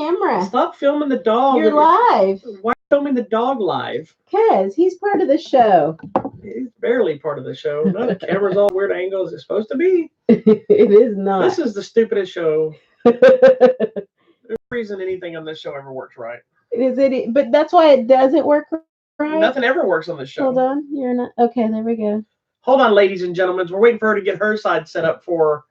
camera. Stop filming the dog. You're live. Why filming the dog live? Because he's part of the show. He's barely part of the show. No, the camera's all weird angles. It's supposed to be. It is not. This is the stupidest show. There's no reason anything on this show ever works right. But that's why it doesn't work right. Nothing ever works on this show. Hold on. You're not. Okay, there we go. Hold on, ladies and gentlemen. We're waiting for her to get her side set up for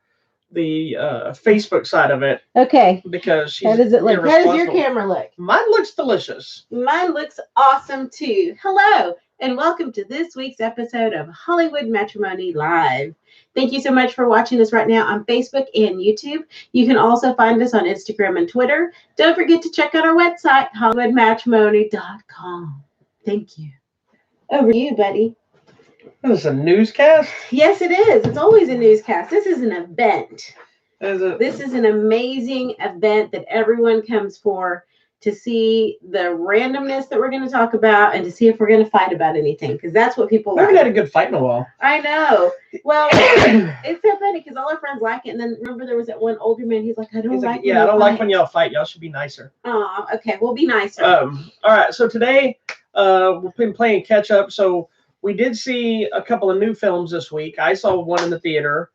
the Facebook side of it. Okay. Because she's How does it look? How does your camera look? Mine looks delicious. Mine looks awesome too. Hello, and welcome to this week's episode of Hollywood Matrimony Live. Thank you so much for watching us right now on Facebook and YouTube. You can also find us on Instagram and Twitter. Don't forget to check out our website, HollywoodMatrimony.com. Thank you. Over to you, buddy. This is a newscast? Yes, it is. It's always a newscast. This is an event. Is it? This is an amazing event that everyone comes for to see the randomness that we're going to talk about and to see if we're going to fight about anything, because that's what people We haven't like. had a good fight in a while. I know. Well, it's so funny because all our friends like it. And then remember there was that one older man. He's like, I don't like yeah, I don't like when y'all fight. Y'all should be nicer. Oh, okay. We'll be nicer. All right. So today we've been playing catch up. So we did see a couple of new films this week. I saw one in the theater.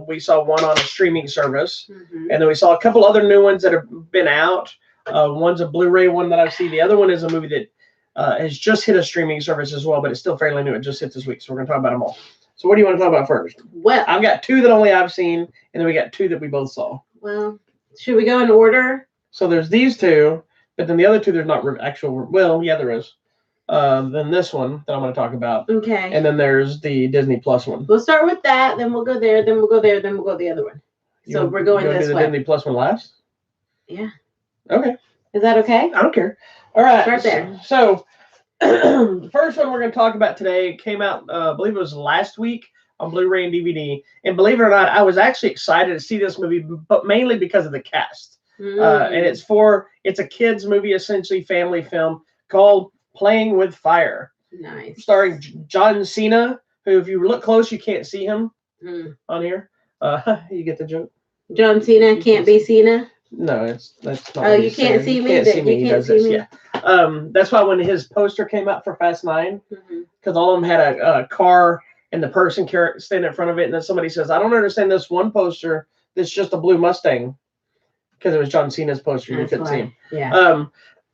We saw one on a streaming service. Mm-hmm. And then we saw a couple other new ones that have been out. One's a Blu-ray one that I've seen. The other one is a movie that has just hit a streaming service as well, but it's still fairly new. It just hit this week. So we're going to talk about them all. So what do you want to talk about first? Well, I've got two that only I've seen, and then we got two that we both saw. Well, should we go in order? So there's these two, but then the other two, there's not actual. Well, yeah, there is. Then this one that I'm going to talk about. Okay. And then there's the Disney Plus one. We'll start with that, then we'll go there, then we'll go there, then we'll go the other one. So we're going this way. The Disney Plus one last? Yeah. Okay. Is that okay? I don't care. All right. Start there. So the first one we're going to talk about today came out, I believe it was last week on Blu-ray and DVD. And believe it or not, I was actually excited to see this movie, but mainly because of the cast. And it's a kids movie, essentially family film called Playing with Fire. Nice. Starring John Cena, who if you look close, you can't see him on here. You get the joke? John Cena can't be Cena? No, that's not. Oh, you can't see me? You can't see me. You can't see me? Yeah. That's why when his poster came out for Fast 9, because all of them had a car and the person standing in front of it, and then somebody says, I don't understand this one poster that's just a blue Mustang, because it was John Cena's poster. You couldn't see him. Yeah.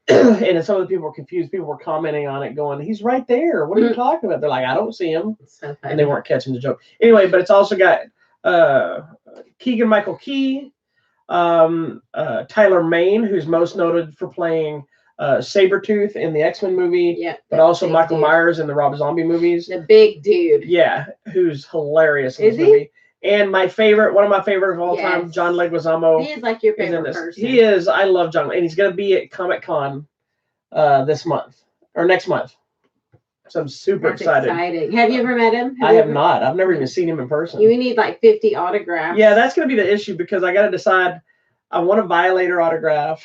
And then some of the people were confused. People were commenting on it, going, he's right there. What are you talking about? They're like, I don't see him. So and they weren't catching the joke. Anyway, but it's also got Keegan-Michael Key, Tyler Mane, who's most noted for playing Sabretooth in the X-Men movie, but also Michael Myers in the Rob Zombie movies. The big dude. Yeah, who's hilarious in this movie. And one of my favorites of all time, John Leguizamo. He is like your favorite person. He is. I love John, and he's going to be at Comic-Con this month or next month. So I'm super excited. Exciting. Have you ever met him? I have not. I've never even seen him in person. You need like 50 autographs. Yeah, that's going to be the issue because I got to decide. I want a Violator autograph,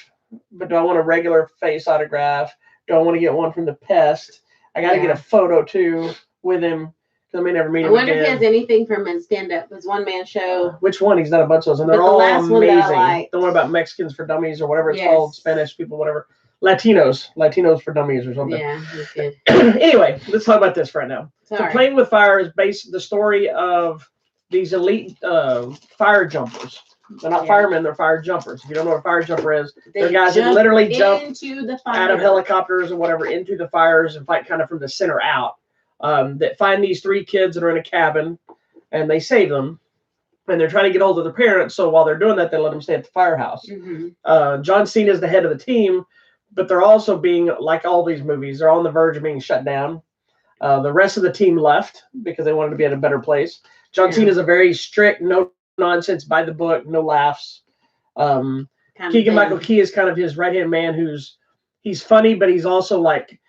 but do I want a regular face autograph? Do I want to get one from the Pest? I got to get a photo too with him. I may never meet him. I wonder if he has anything from his stand-up, his one-man show. Which one? He's done a bunch of those, and they're all amazing. The one about Mexicans for Dummies or whatever it's called, Spanish people, whatever. Latinos for Dummies or something. Yeah, he's good. Anyway, let's talk about this right now. Sorry. So Playing with Fire is based the story of these elite fire jumpers. They're not firemen, they're fire jumpers. If you don't know what a fire jumper is, they're guys that literally jump into the fire. Out of helicopters or whatever into the fires and fight kind of from the center out. That find these three kids that are in a cabin and they save them and they're trying to get hold of their parents. So while they're doing that, they let them stay at the firehouse. John Cena is the head of the team, but they're also being, like all these movies, they're on the verge of being shut down. The rest of the team left because they wanted to be at a better place. John Cena is a very strict, no nonsense, by the book, no laughs. Keegan-Michael Key is kind of his right-hand man he's funny, but he's also like,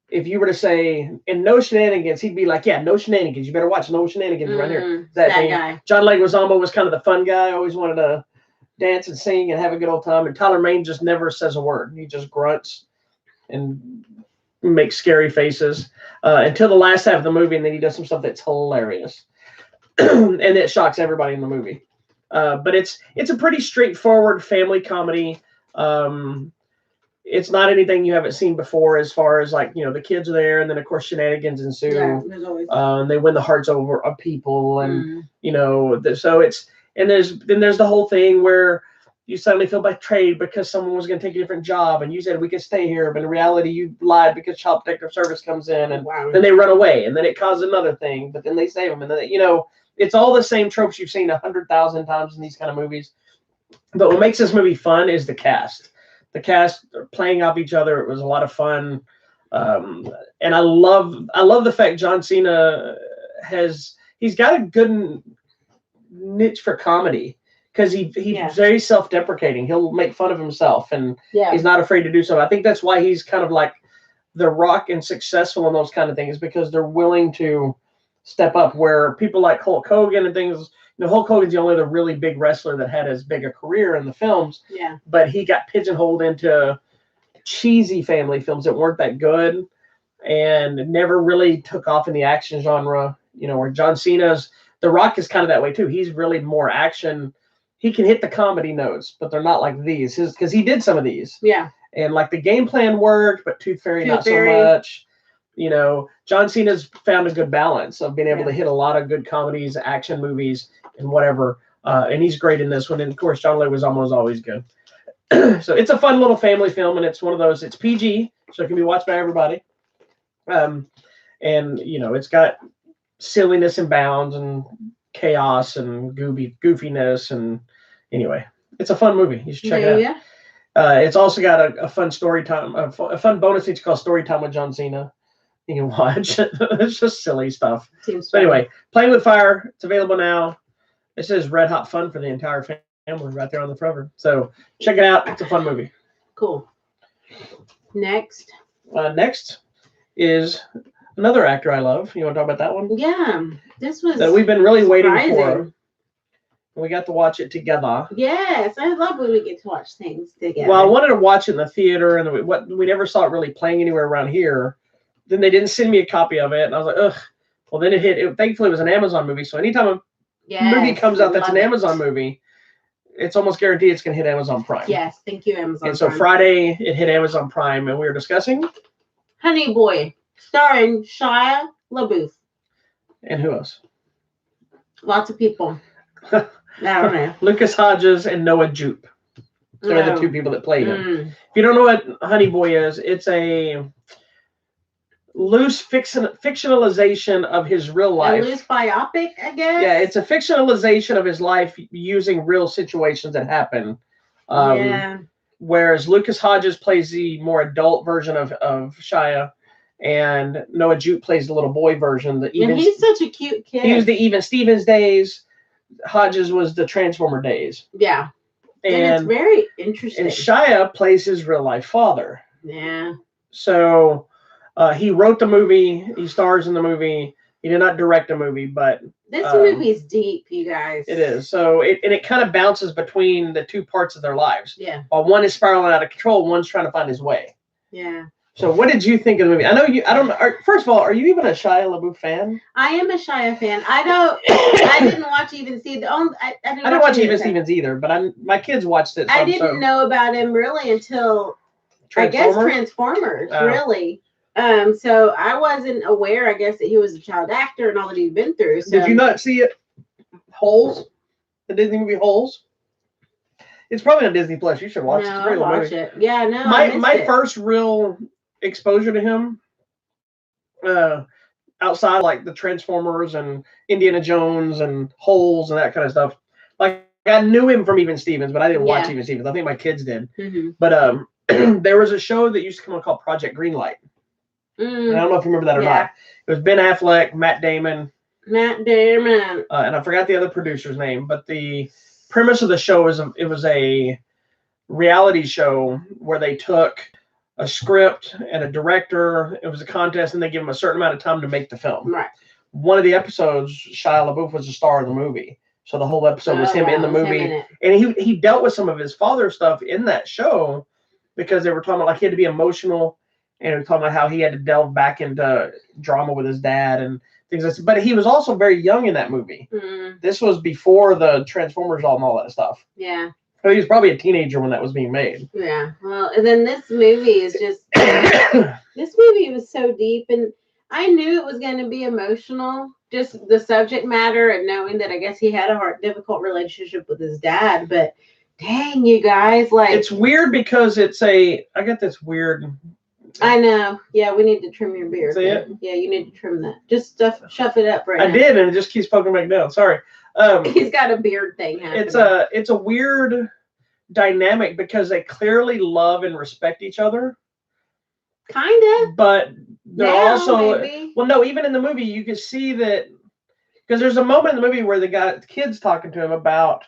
if you were to say, in no shenanigans, he'd be like, yeah, no shenanigans. You better watch No Shenanigans right here. That guy. John Leguizamo was kind of the fun guy. Always wanted to dance and sing and have a good old time. And Tyler Mane just never says a word. He just grunts and makes scary faces until the last half of the movie. And then he does some stuff that's hilarious. And it shocks everybody in the movie. But it's a pretty straightforward family comedy. It's not anything you haven't seen before, as far as like, the kids are there, and then of course shenanigans ensue. Yeah, there's always. And they win the hearts over of people, and so it's then there's the whole thing where you suddenly feel betrayed because someone was going to take a different job, and you said we could stay here, but in reality you lied because Child Protective Service comes in, and then they run away, and then it causes another thing, but then they save them, and then it's all the same tropes you've seen 100,000 times in these kind of movies. But what makes this movie fun is the cast. The cast are playing off each other. It was a lot of fun, and I love the fact John Cena he's got a good niche for comedy, because he's very self-deprecating. He'll make fun of himself, and he's not afraid to do so. I think that's why he's kind of like The Rock and successful in those kind of things, because they're willing to step up. Where people like Hulk Hogan and things. Hulk Hogan's the only other really big wrestler that had as big a career in the films. Yeah. But he got pigeonholed into cheesy family films that weren't that good, and never really took off in the action genre. Where John Cena's, The Rock is kind of that way too. He's really more action. He can hit the comedy notes, but they're not like these. Because he did some of these. Yeah. And like the game plan worked, but Tooth Fairy not so much. John Cena's found a good balance of being able to hit a lot of good comedies, action movies, and whatever. And he's great in this one. And of course, John Leguizamo was always good. So it's a fun little family film, and it's one of those. It's PG, so it can be watched by everybody. And it's got silliness and bounds and chaos and goofiness, and anyway, it's a fun movie. You should check it out. It's also got a fun story time, a fun bonus feature called Story Time with John Cena. You can watch. It's just silly stuff. But anyway, Playing with Fire. It's available now. It says red hot fun for the entire family right there on the cover. So check it out. It's a fun movie. Cool. Next is another actor I love. You want to talk about that one? Yeah. This was that we've been really waiting for. We got to watch it together. Yes, I love when we get to watch things together. Well, I wanted to watch it in the theater, and we never saw it really playing anywhere around here. Then they didn't send me a copy of it, and I was like, ugh. Well, then it hit. Thankfully, it was an Amazon movie, so anytime a movie comes out that's an Amazon movie, it's almost guaranteed it's going to hit Amazon Prime. Yes, thank you, Amazon And so Prime. Friday, it hit Amazon Prime, and we were discussing Honey Boy, starring Shia LaBeouf. And who else? Lots of people. I don't know. Lucas Hodges and Noah Jupe. They're the two people that played him. If you don't know what Honey Boy is, it's a loose fictionalization of his real life. A loose biopic, I guess. Yeah, it's a fictionalization of his life using real situations that happen. Whereas Lucas Hodges plays the more adult version of Shia, and Noah Jupe plays the little boy version. And he's such a cute kid. He was the Even Stevens days. Hodges was the Transformer days. Yeah. And it's very interesting. And Shia plays his real life father. Yeah. So he wrote the movie. He stars in the movie. He did not direct a movie, but this movie is deep, you guys. It is. So it kind of bounces between the two parts of their lives. Yeah. While one is spiraling out of control, one's trying to find his way. Yeah. So what did you think of the movie? I know you. I don't know. First of all, are you even a Shia LaBeouf fan? I am a Shia fan. I didn't watch Even Stevens. I didn't watch Even Stevens either, but my kids watched it. So I didn't know about him really until I guess Transformers. Really. So I wasn't aware, I guess, that he was a child actor and all that he'd been through. So. Did you not see it? Holes, the Disney movie Holes. It's probably on Disney Plus. You should watch it. I'll watch it. Yeah, no. My first real exposure to him, outside like the Transformers and Indiana Jones and Holes and that kind of stuff. Like I knew him from Even Stevens, but I didn't watch Even Stevens. I think my kids did. Mm-hmm. But there was a show that used to come on called Project Greenlight. I don't know if you remember that or not. It was Ben Affleck, Matt Damon. And I forgot the other producer's name, but the premise of the show was it was a reality show where they took a script and a director. It was a contest, and they give them a certain amount of time to make the film. Right. One of the episodes, Shia LaBeouf was the star of the movie, so the whole episode was him in the movie, and he dealt with some of his father stuff in that show because they were talking about like he had to be emotional. And we're talking about how he had to delve back into drama with his dad and things like that. But he was also very young in that movie. Mm. This was before the Transformers and all that stuff. Yeah. He was probably a teenager when that was being made. Yeah. Well, and then this movie is just this movie was so deep, and I knew it was going to be emotional. Just the subject matter and knowing that I guess he had a difficult relationship with his dad, but dang, you guys, like it's weird because I got this weird. I know. Yeah, we need to trim your beard. See it? Yeah, you need to trim that. Just shove it up right now. I did, and it just keeps poking back down. Sorry. He's got a beard thing happening. It's a weird dynamic because they clearly love and respect each other. Kind of. But they're also maybe. Well, no, even in the movie you can see that because there's a moment in the movie where the kid's talking to him about,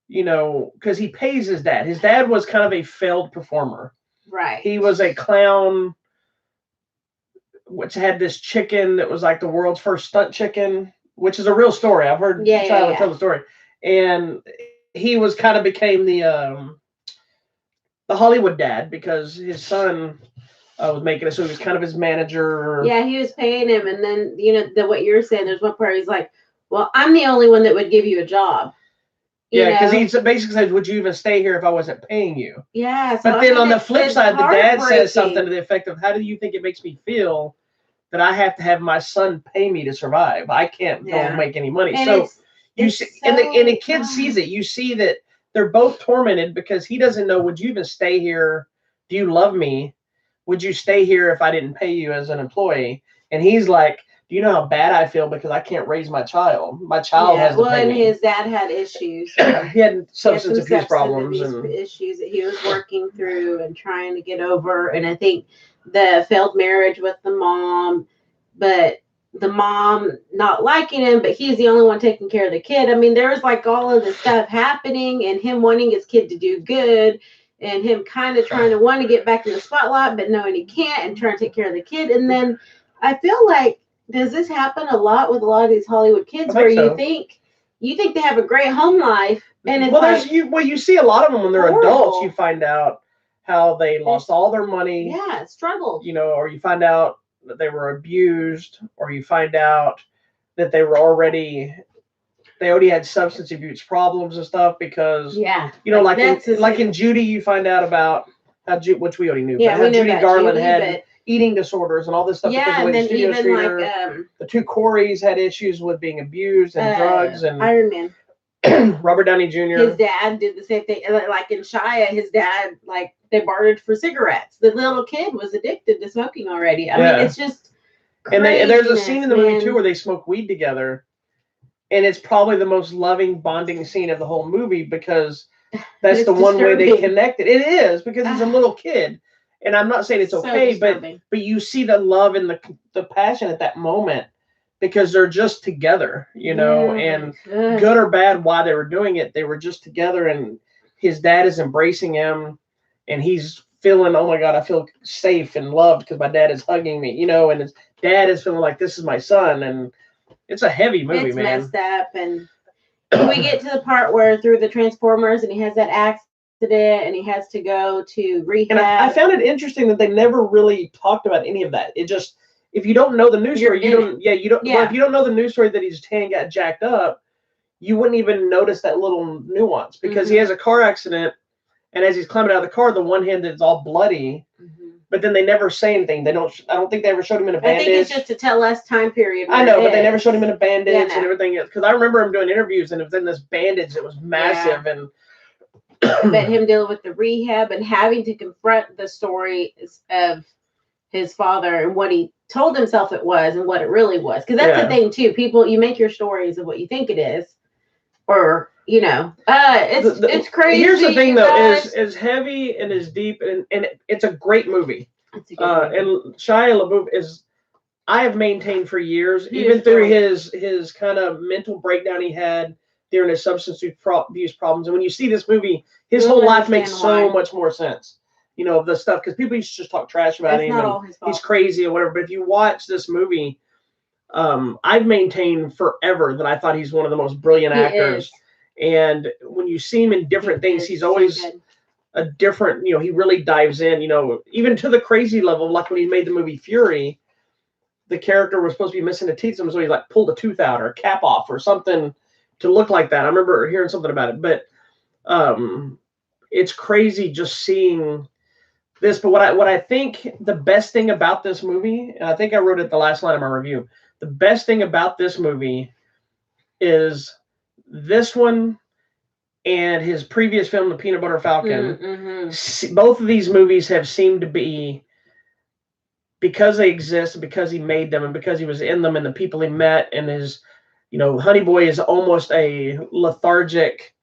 because he pays his dad. His dad was kind of a failed performer. Right. He was a clown, which had this chicken that was like the world's first stunt chicken, which is a real story. I've heard Tyler tell the story. And he was kind of became the Hollywood dad because his son was making it, so he was kind of his manager. Yeah, he was paying him, and then what you're saying. There's one part he's like, "Well, I'm the only one that would give you a job." Yeah, because he basically says, "Would you even stay here if I wasn't paying you?" Yeah. So but then on the flip side, the dad says something to the effect of, "How do you think it makes me feel that I have to have my son pay me to survive? I can't go and make any money." And so you see, and the kid sees it. You see that they're both tormented because he doesn't know. Would you even stay here? Do you love me? Would you stay here if I didn't pay you as an employee? And he's like, do you know how bad I feel because I can't raise my child? My child has to pay me. His dad had issues. He had substance abuse problems and issues that he was working through and trying to get over. And I think the failed marriage with the mom, but the mom not liking him, but he's the only one taking care of the kid. I mean, there was like all of this stuff happening and him wanting his kid to do good. And him kind of trying to want to get back in the spotlight, but knowing he can't and trying to take care of the kid. And then I feel like, does this happen a lot with a lot of these Hollywood kids where you think they have a great home life? And it's you see a lot of them when they're adults, you find out how they lost all their money. Yeah, struggled. Or you find out that they were abused, or you find out that they already had substance abuse problems and stuff because like in Judy, you find out about how which we already knew, but how Judy Garland had eating disorders and all this stuff. Yeah, and then even the two Coreys had issues with being abused and drugs and Iron Man. Robert Downey Jr. His dad did the same thing. Like in Shia, his dad, like they bartered for cigarettes. The little kid was addicted to smoking already. I mean, it's just and there's a scene in the movie too where they smoke weed together. And it's probably the most loving bonding scene of the whole movie because that's the one way they connected. It is because he's a little kid, and I'm not saying it's okay, but you see the love and the passion at that moment because they're just together, and good or bad while they were doing it, they were just together, and his dad is embracing him, and he's feeling, oh my God, I feel safe and loved because my dad is hugging me, and his dad is feeling like this is my son, and it's a heavy movie, man. It's messed up, and we get to the part where through the Transformers, and he has that accident, and he has to go to rehab. And I found it interesting that they never really talked about any of that. It just, if you don't know the news story, Well, if you don't know the news story that his hand got jacked up, you wouldn't even notice that little nuance because he has a car accident, and as he's climbing out of the car, the one hand is all bloody. But then they never say anything. I don't think they ever showed him in a bandage. I think it's just to tell us time period. I know, but they never showed him in a bandage and everything. Because I remember him doing interviews, and it was in this bandage that was massive. And but him dealing with the rehab and having to confront the story of his father and what he told himself it was and what it really was. Because that's the thing too. People, you make your stories of what you think it is, or it's crazy. Here's the thing, though, is heavy and is deep, and it's a great movie. It's a good movie. And Shia LaBeouf I have maintained for years, even through his kind of mental breakdown he had during his substance abuse problems. And when you see this movie, his whole life makes so much more sense. The stuff, because people used to just talk trash about him. Not all his fault. He's crazy or whatever. But if you watch this movie, I've maintained forever that I thought he's one of the most brilliant actors. And when you see him in different things, he's always a different, he really dives in, even to the crazy level. Like when he made the movie Fury, the character was supposed to be missing a tooth, so he pulled a tooth out or a cap off or something to look like that. I remember hearing something about it. But It's crazy just seeing this. But what I think the best thing about this movie, and I think I wrote it the last line of my review, the best thing about this movie is this one and his previous film, The Peanut Butter Falcon. Mm-hmm. Both of these movies have seemed to be, because they exist, because he made them, and because he was in them, and the people he met, and his, Honey Boy is almost a lethargic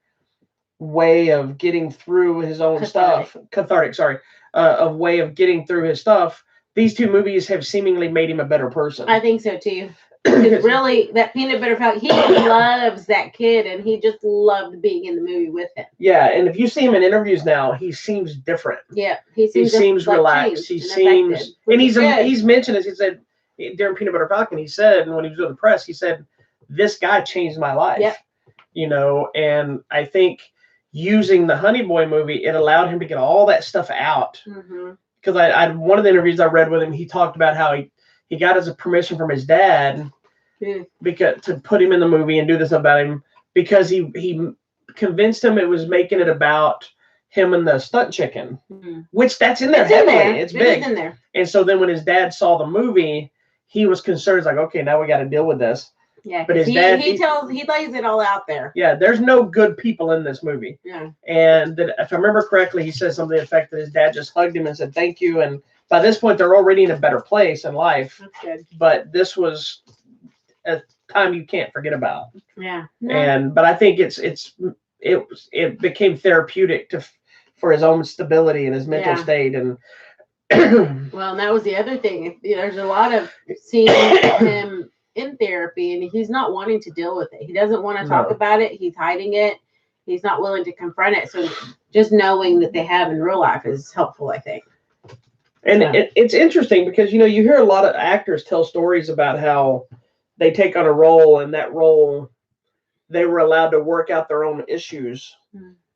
way of getting through his own stuff. Cathartic, sorry. Of way of getting through his stuff. These two movies have seemingly made him a better person. I think so too. Because really, that Peanut Butter Falcon, he loves that kid, and he just loved being in the movie with him. Yeah, and if you see him in interviews now, he seems different. Yeah, he seems relaxed. He seems, and he's mentioned, as he said during Peanut Butter Falcon, he said, and when he was with the press, he said, "This guy changed my life." Yep. And I think using the Honey Boy movie, it allowed him to get all that stuff out. Because I one of the interviews I read with him, he talked about how he got his permission from his dad because to put him in the movie and do this about him, because he convinced him it was making it about him and the stunt chicken, which that's in there heavily. It's big. In there. And so then when his dad saw the movie, he was concerned. He's like, okay, now we got to deal with this. Yeah, but his dad, he lays it all out there. Yeah, there's no good people in this movie. Yeah. And that, if I remember correctly, he said something to the effect that his dad just hugged him and said thank you. And by this point, they're already in a better place in life. That's good. But this was a time you can't forget about. Yeah. But I think it became therapeutic for his own stability and his mental state. And well, and that was the other thing. There's a lot of seeing him in therapy, and he's not wanting to deal with it. He doesn't want to talk about it. He's hiding it. He's not willing to confront it. So just knowing that they have in real life is helpful, I think. And it's interesting because, you hear a lot of actors tell stories about how they take on a role, and that role, they were allowed to work out their own issues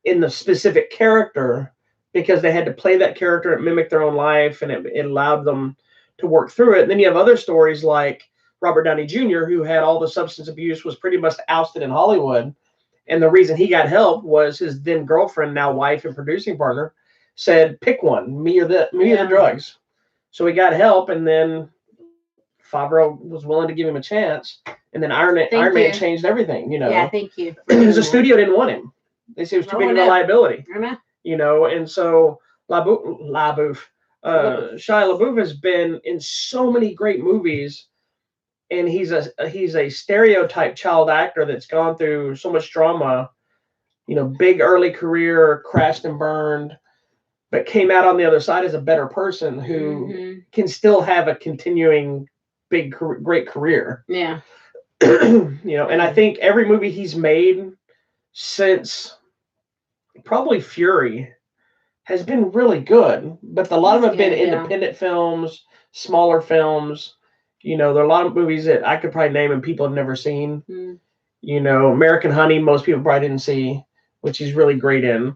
in the specific character because they had to play that character and mimic their own life, and it allowed them to work through it. And then you have other stories like Robert Downey Jr., who had all the substance abuse, was pretty much ousted in Hollywood. And the reason he got help was his then girlfriend, now wife and producing partner, said, pick one, me or the drugs. So he got help, and then Favreau was willing to give him a chance. And then Iron Man changed everything, Yeah, thank you. Because the studio didn't want him. They said it was too big of a liability. And so Shia LaBeouf has been in so many great movies. And he's a stereotype child actor that's gone through so much drama, big early career, crashed and burned, but came out on the other side as a better person who can still have a continuing great career. Yeah. And I think every movie he's made since probably Fury has been really good, but a lot of them have been independent films, smaller films. There are a lot of movies that I could probably name and people have never seen. American Honey, most people probably didn't see, which he's really great in.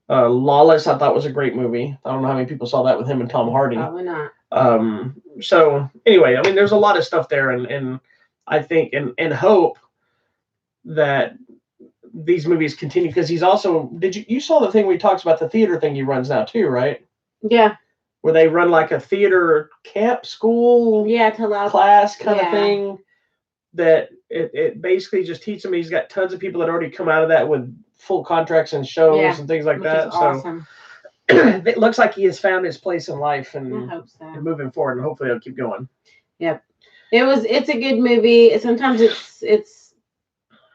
Lawless, I thought was a great movie. I don't know how many people saw that with him and Tom Hardy. Probably not. So anyway, I mean, there's a lot of stuff there, and I think and hope that these movies continue, because he's also, you saw the thing where he talks about the theater thing he runs now too, right? Yeah. Where they run like a theater camp school class kind of thing, that it basically just teaches him. He's got tons of people that already come out of that with full contracts and shows and things like that. Awesome. So it looks like he has found his place in life, and, I hope so. and moving forward, and hopefully it'll keep going. Yep. It's a good movie. Sometimes it's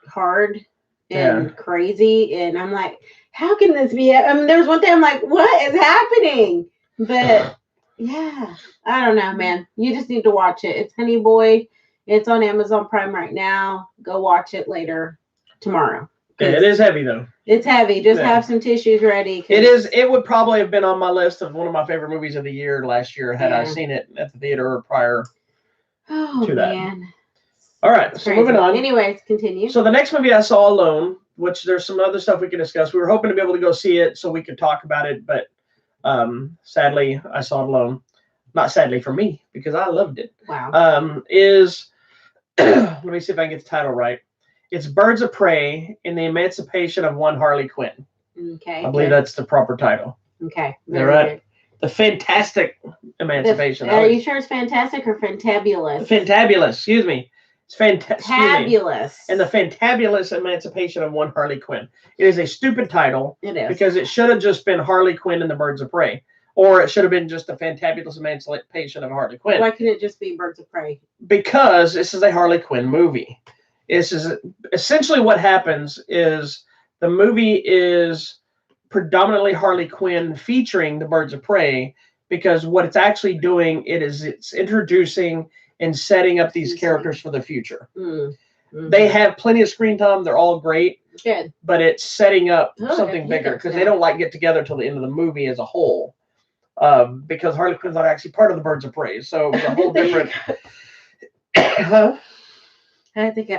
hard and crazy, and I'm like, how can this be? I mean, there was one day I'm like, what is happening? But yeah, I don't know, man. You just need to watch it. It's Honey Boy. It's on Amazon Prime right now. Go watch it later tomorrow. Yeah, it is heavy though. It's heavy. Just have some tissues ready. It is. It would probably have been on my list of one of my favorite movies of the year last year had I seen it at the theater or prior to that. Man. All right, so moving on. Anyways, continue. So the next movie I saw alone, which there's some other stuff we can discuss. We were hoping to be able to go see it so we could talk about it, but sadly, I saw it alone. Not sadly for me, because I loved it. Wow. Is let me see if I can get the title right. It's Birds of Prey in the Emancipation of One Harley Quinn. Okay. I believe that's the proper title. Okay. They're right. The Fantastic Emancipation. Are you sure it's fantastic or fantabulous? Fantabulous. Excuse me. It's Fantabulous. And the Fantabulous Emancipation of One Harley Quinn. It is a stupid title. It is. Because it should have just been Harley Quinn and the Birds of Prey. Or it should have been just the Fantabulous Emancipation of Harley Quinn. Why couldn't it just be Birds of Prey? Because this is a Harley Quinn movie. This is essentially what happens is the movie is predominantly Harley Quinn featuring the Birds of Prey, because what it's actually doing it's introducing and setting up these characters for the future. Mm-hmm. They have plenty of screen time. They're all great. Good. But it's setting up something bigger because they don't get together till the end of the movie as a whole. Because Harley Quinn's not actually part of the Birds of Prey, so it was a whole different. I think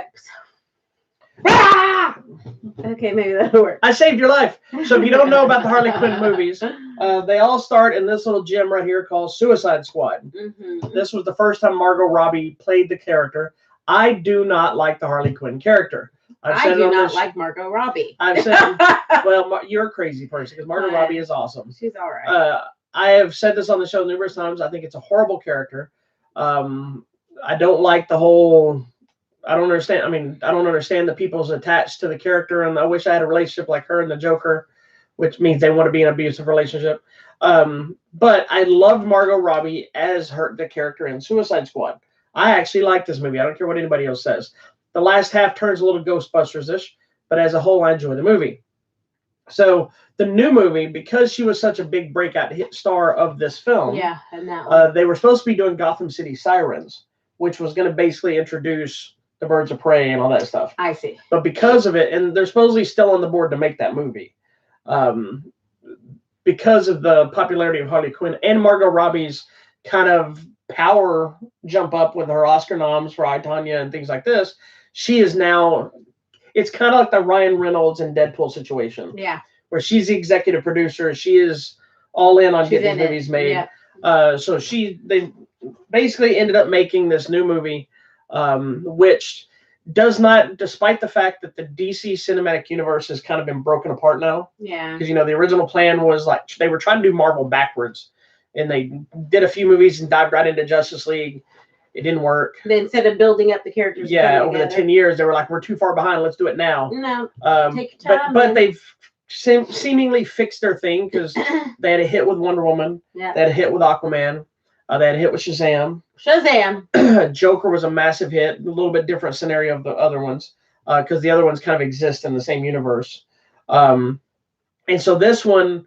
okay, maybe that'll work. I saved your life. So if you don't know about the Harley Quinn movies, they all start in this little gem right here called Suicide Squad. Mm-hmm. This was the first time Margot Robbie played the character. I do not like the Harley Quinn character. I do not like Margot Robbie. I've said, well, you're a crazy person because Margot Robbie is awesome. She's all right. I have said this on the show numerous times. I think it's a horrible character. I don't like the whole. I don't understand. I mean, I don't understand the people's attached to the character, and I wish I had a relationship like her and the Joker, which means they want to be in an abusive relationship. But I loved Margot Robbie as the character in Suicide Squad. I actually like this movie. I don't care what anybody else says. The last half turns a little Ghostbusters-ish, but as a whole, I enjoy the movie. So the new movie, because she was such a big breakout hit star of this film, and that they were supposed to be doing Gotham City Sirens, which was going to basically introduce the Birds of Prey and all that stuff. I see. But because of it, and they're supposedly still on the board to make that movie, because of the popularity of Harley Quinn and Margot Robbie's kind of power jump up with her Oscar noms for I, Tonya and things like this, she is now, it's kind of like the Ryan Reynolds and Deadpool situation. Yeah. Where she's the executive producer. She is all in on getting these movies made. Yeah. So they basically ended up making this new movie, which does not, despite the fact that the DC cinematic universe has kind of been broken apart now. Yeah. Because, the original plan was like, they were trying to do Marvel backwards. And they did a few movies and dived right into Justice League. It didn't work. Then instead of building up the characters. Yeah, over the 10 years, they were like, we're too far behind. Let's do it now. No, take your time. But they've seemingly fixed their thing because they had a hit with Wonder Woman. Yeah. They had a hit with Aquaman. They had a hit with Shazam. Joker was a massive hit. A little bit different scenario of the other ones because the other ones kind of exist in the same universe. And so this one,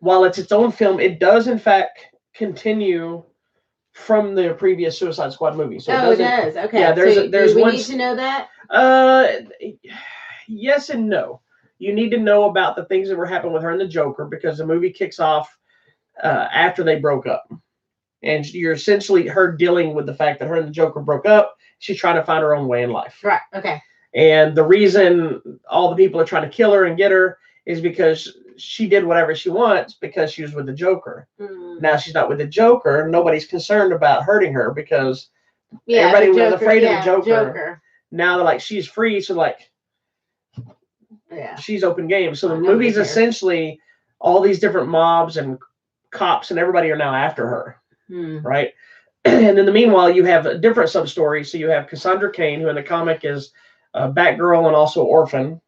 while it's its own film, it does in fact continue from the previous Suicide Squad movie. So it does. Okay. Yeah, there's we one. Need to know that? Yes and no. You need to know about the things that were happening with her and the Joker because the movie kicks off after they broke up. And you're essentially her dealing with the fact that her and the Joker broke up. She's trying to find her own way in life. Right. Okay. And the reason all the people are trying to kill her and get her is because she did whatever she wants because she was with the Joker. Mm. Now she's not with the Joker. Nobody's concerned about hurting her because everybody was afraid of the Joker. Now they're like, she's free. So like, she's open game. So the movie's essentially all these different mobs and cops and everybody are now after her. Right. And in the meanwhile, you have a different sub-story. So you have Cassandra Cain, who in the comic is Batgirl and also Orphan.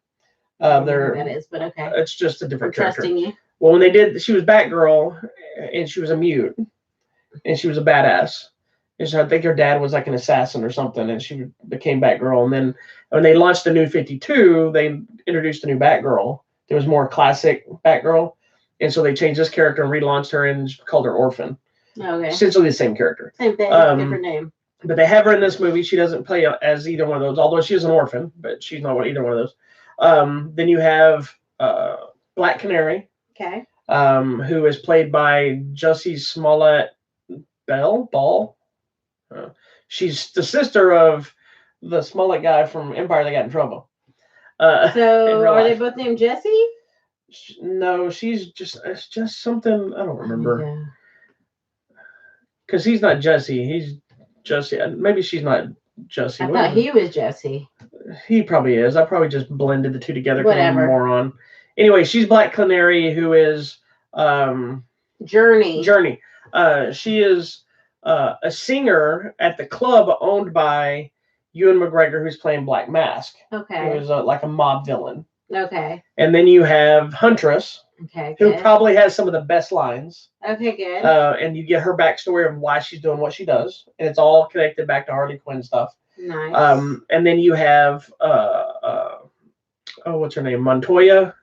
That is, but okay. It's just a different character. Trusting you. Well, when she was Batgirl, and she was a mute, and she was a badass. And so I think her dad was like an assassin or something, and she became Batgirl. And then when they launched the New 52, they introduced a new Batgirl. There was more classic Batgirl, and so they changed this character and relaunched her and called her Orphan. Okay. Essentially the same character. Same thing, different name. But they have her in this movie. She doesn't play as either one of those, although she is an orphan, but she's not either one of those. Then you have Black Canary. Okay. Who is played by Jussie Smollett Ball. She's the sister of the Smollett guy from Empire that got in trouble. So are they both named Jesse? No, it's just something I don't remember. Because he's not Jesse. He's Jesse. Maybe she's not Jesse. I thought he was Jesse. He probably is. I probably just blended the two together because I'm a moron. Anyway, she's Black Canary, who is Journey. Journey. She is a singer at the club owned by Ewan McGregor, who's playing Black Mask. Okay. Who is like a mob villain. Okay. And then you have Huntress. Okay. Who Good. probably has some of the best lines. Okay. Good. And you get her backstory of why she's doing what she does, and it's all connected back to Harley Quinn stuff. Nice. And then you have what's her name? Montoya.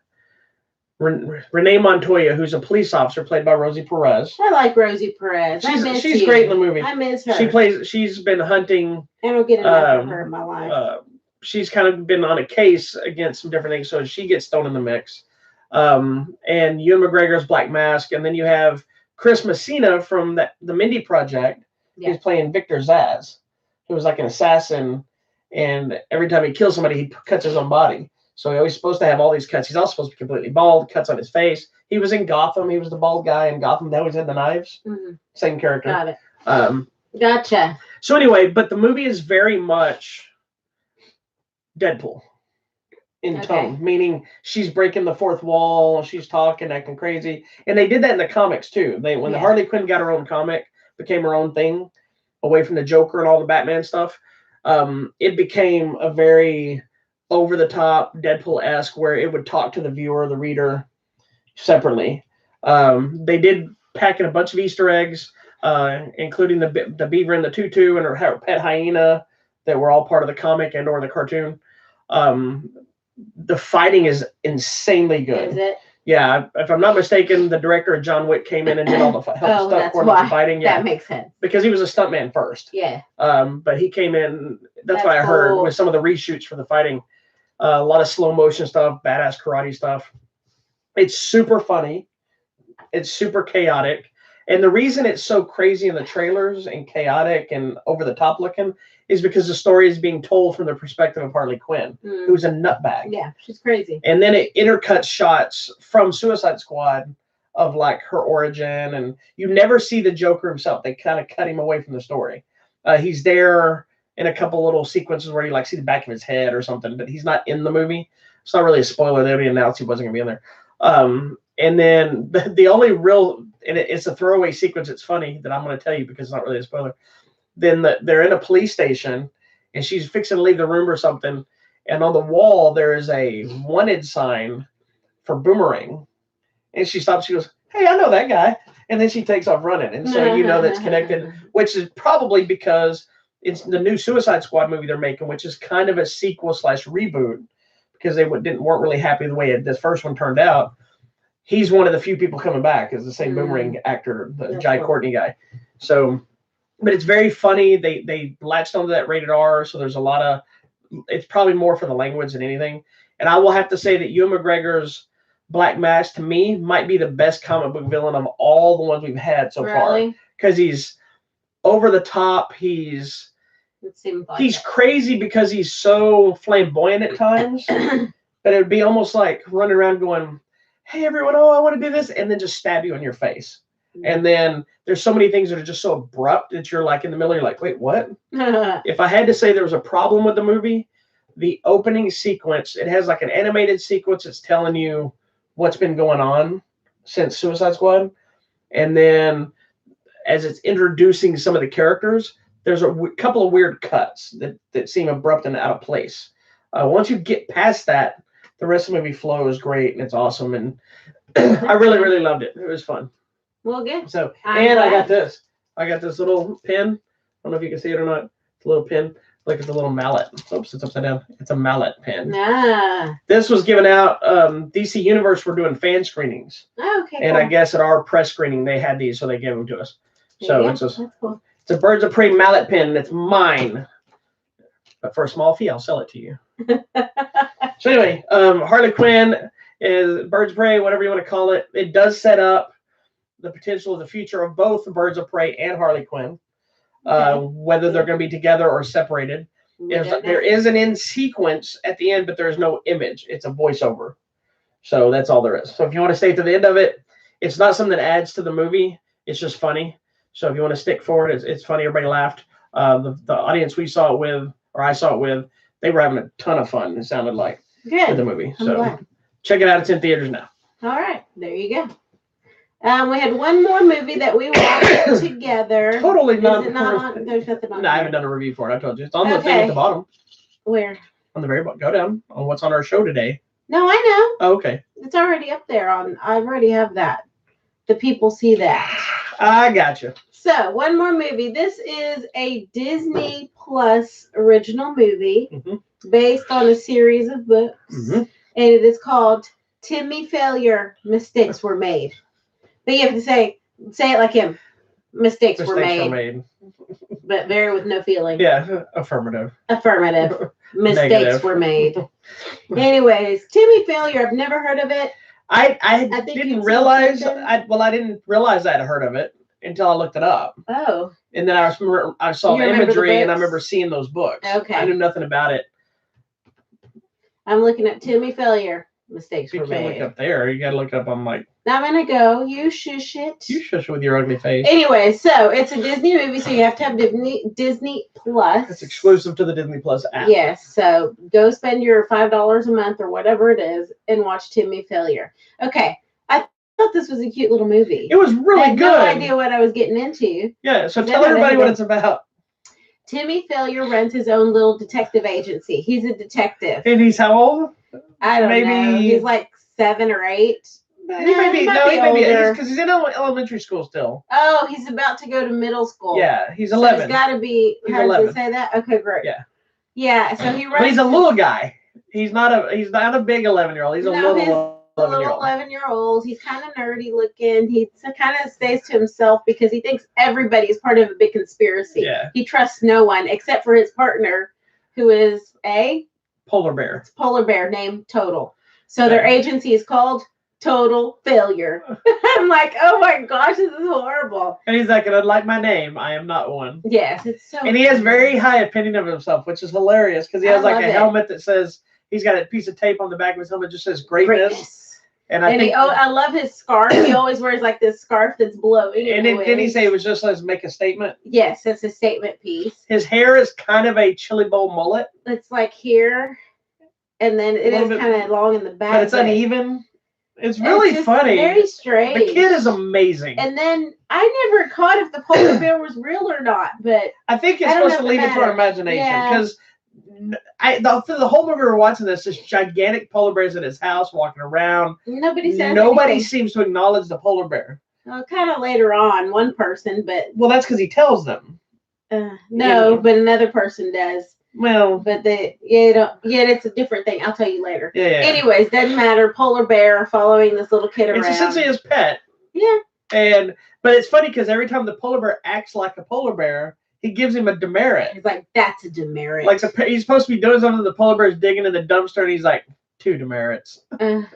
Renee Montoya, who's a police officer played by Rosie Perez. I like Rosie Perez. She's great in the movie. I miss her. She's been hunting. I don't get enough of her in my life. She's kind of been on a case against some different things, so she gets thrown in the mix. And Ewan McGregor's Black Mask, and then you have Chris Messina from the Mindy Project. Yeah. He's playing Victor Zsasz, who was like an assassin, and every time he kills somebody, he cuts his own body. So he's supposed to have all these cuts. He's also supposed to be completely bald, cuts on his face. He was in Gotham. He was the bald guy in Gotham. That was in the knives. Mm-hmm. Same character. Got it. Gotcha. So anyway, but the movie is very much Deadpool in tone, meaning she's breaking the fourth wall, she's talking, acting crazy. And they did that in the comics too. When the Harley Quinn got her own comic, became her own thing, away from the Joker and all the Batman stuff, it became a very over-the-top Deadpool-esque where it would talk to the viewer, the reader, separately. They did pack in a bunch of Easter eggs, including the beaver in the tutu and her pet hyena that were all part of the comic and or the cartoon. The fighting is insanely good. Is it? Yeah, if I'm not mistaken, the director of John Wick came in and did all the stunt fighting. Yeah, that makes sense. Because he was a stuntman first. Yeah. But he came in. That's what I heard with some of the reshoots for the fighting. A lot of slow motion stuff, badass karate stuff. It's super funny. It's super chaotic. And the reason it's so crazy in the trailers and chaotic and over the top looking is because the story is being told from the perspective of Harley Quinn, who's a nutbag. Yeah, she's crazy. And then it intercuts shots from Suicide Squad of like her origin, and you never see the Joker himself. They kind of cut him away from the story. He's there in a couple little sequences where you like see the back of his head or something, but he's not in the movie. It's not really a spoiler. They already announced he wasn't gonna be in there. And then the only real, and it's a throwaway sequence. It's funny that I'm going to tell you because it's not really a spoiler. Then they're in a police station, and she's fixing to leave the room or something. And on the wall there is a wanted sign for Boomerang, and she stops. She goes, "Hey, I know that guy." And then she takes off running, and so you know that's connected. Which is probably because it's the new Suicide Squad movie they're making, which is kind of a sequel / reboot because they weren't really happy the way this first one turned out. He's one of the few people coming back as the same Boomerang actor, the Jai Courtney guy. So, but it's very funny. They latched onto that rated R, so there's a lot of, it's probably more for the language than anything. And I will have to say that Ewan McGregor's Black Mask, to me, might be the best comic book villain of all the ones we've had so far. Because he's over the top. He's crazy because he's so flamboyant at times that it would be almost like running around going, "Hey everyone, I want to do this," and then just stab you in your face. And then there's so many things that are just so abrupt that you're like in the middle, you're like, wait, what? If I had to say there was a problem with the movie, the opening sequence, it has like an animated sequence that's telling you what's been going on since Suicide Squad. And then as it's introducing some of the characters, there's a couple of weird cuts that seem abrupt and out of place. Once you get past that, the rest of the movie flows great and it's awesome, and I really, really loved it. It was fun. Well, good. So, and I got this. I got this little pin. I don't know if you can see it or not. It's a little pin. Look, it's a little mallet. Oops, it's upside down. It's a mallet pin. This was given out. DC Universe were doing fan screenings. Oh, okay. And cool. I guess at our press screening they had these, so they gave them to us. So it's That's cool. It's a Birds of Prey mallet pin. It's mine. But for a small fee, I'll sell it to you. So anyway, Harley Quinn is Birds of Prey, whatever you want to call it. It does set up the potential of the future of both Birds of Prey and Harley Quinn, whether they're going to be together or separated. There is an end sequence at the end, but there is no image. It's a voiceover. So that's all there is. So if you want to stay to the end of it, it's not something that adds to the movie. It's just funny. So if you want to stick for it, it's funny. Everybody laughed. The audience we saw it with, or I saw it with, they were having a ton of fun. It sounded like with the movie. So Check it out. It's in theaters now. All right, there you go. We had one more movie that we watched together. Totally not. Is it not on? There's nothing on. No, I haven't done a review for it. I told you. It's on the thing at the bottom. Where? On the very bottom. Go down on what's on our show today. No, I know. Oh, okay. It's already up there. I already have that. The people see that. I gotcha. So, one more movie. This is a Disney Plus original movie based on a series of books. And it is called Timmy Failure, Mistakes Were Made. But you have to say it like him. Mistakes were made. But very with no feeling. Yeah, affirmative. Mistakes were made. Anyways, Timmy Failure, I've never heard of it. I didn't realize I didn't realize I'd heard of it until I looked it up. Oh. And then I saw the imagery and I remember seeing those books. Okay. I knew nothing about it. I'm looking up Timmy Failure. Mistakes were made. You can't look up there. You gotta look up on like. I'm gonna go. You shush it. You shush it with your ugly face. Anyway, so it's a Disney movie, so you have to have Disney Plus. It's exclusive to the Disney Plus app. Yes. So go spend your $5 a month or whatever it is and watch Timmy Failure. Okay. I thought this was a cute little movie. It was really good. I had no idea what I was getting into. Yeah. So tell everybody what it's about. Timmy Failure runs his own little detective agency. He's a detective. And he's how old? I don't know. He's like 7 or 8. He may be because he's in elementary school still. Oh, he's about to go to middle school. Yeah, he's 11. So it's got to be. How does it say that? Okay, great. Yeah. Yeah. So he runs. But he's a little guy. He's not a big 11-year-old. He's a little 11-year-old. He's kind of nerdy looking. He kind of stays to himself because he thinks everybody is part of a big conspiracy. Yeah. He trusts no one except for his partner, who is a polar bear. It's polar bear named Total. So their agency is called Total Failure. I'm like, oh my gosh, this is horrible. And he's like, unlike my name, I am not one. Yes, it's so. And he has very high opinion of himself, which is hilarious because he has like a helmet that says he's got a piece of tape on the back of his helmet that just says greatness. And I love his scarf. He always wears like this scarf that's blowing. And didn't he say it was just let's make a statement? Yes, it's a statement piece. His hair is kind of a chili bowl mullet. It's like here, and then it is kind of long in the back. But it's uneven. It's really funny. Very strange. The kid is amazing. And then I never caught if the polar bear was real or not, but I think it's supposed to leave it to our imagination because. The whole movie we're watching this gigantic polar bear's in his house walking around. Nobody seems to acknowledge the polar bear. Well, kind of later on, one person, but that's because he tells them. No, but another person does. Well, but it's a different thing. I'll tell you later. Yeah. Anyways, doesn't matter. Polar bear following this little kid around. It's essentially his pet. Yeah. But it's funny because every time the polar bear acts like a polar bear, he gives him a demerit. He's like, that's a demerit. Like he's supposed to be doing something. The polar bear's digging in the dumpster, and he's like, 2 demerits. I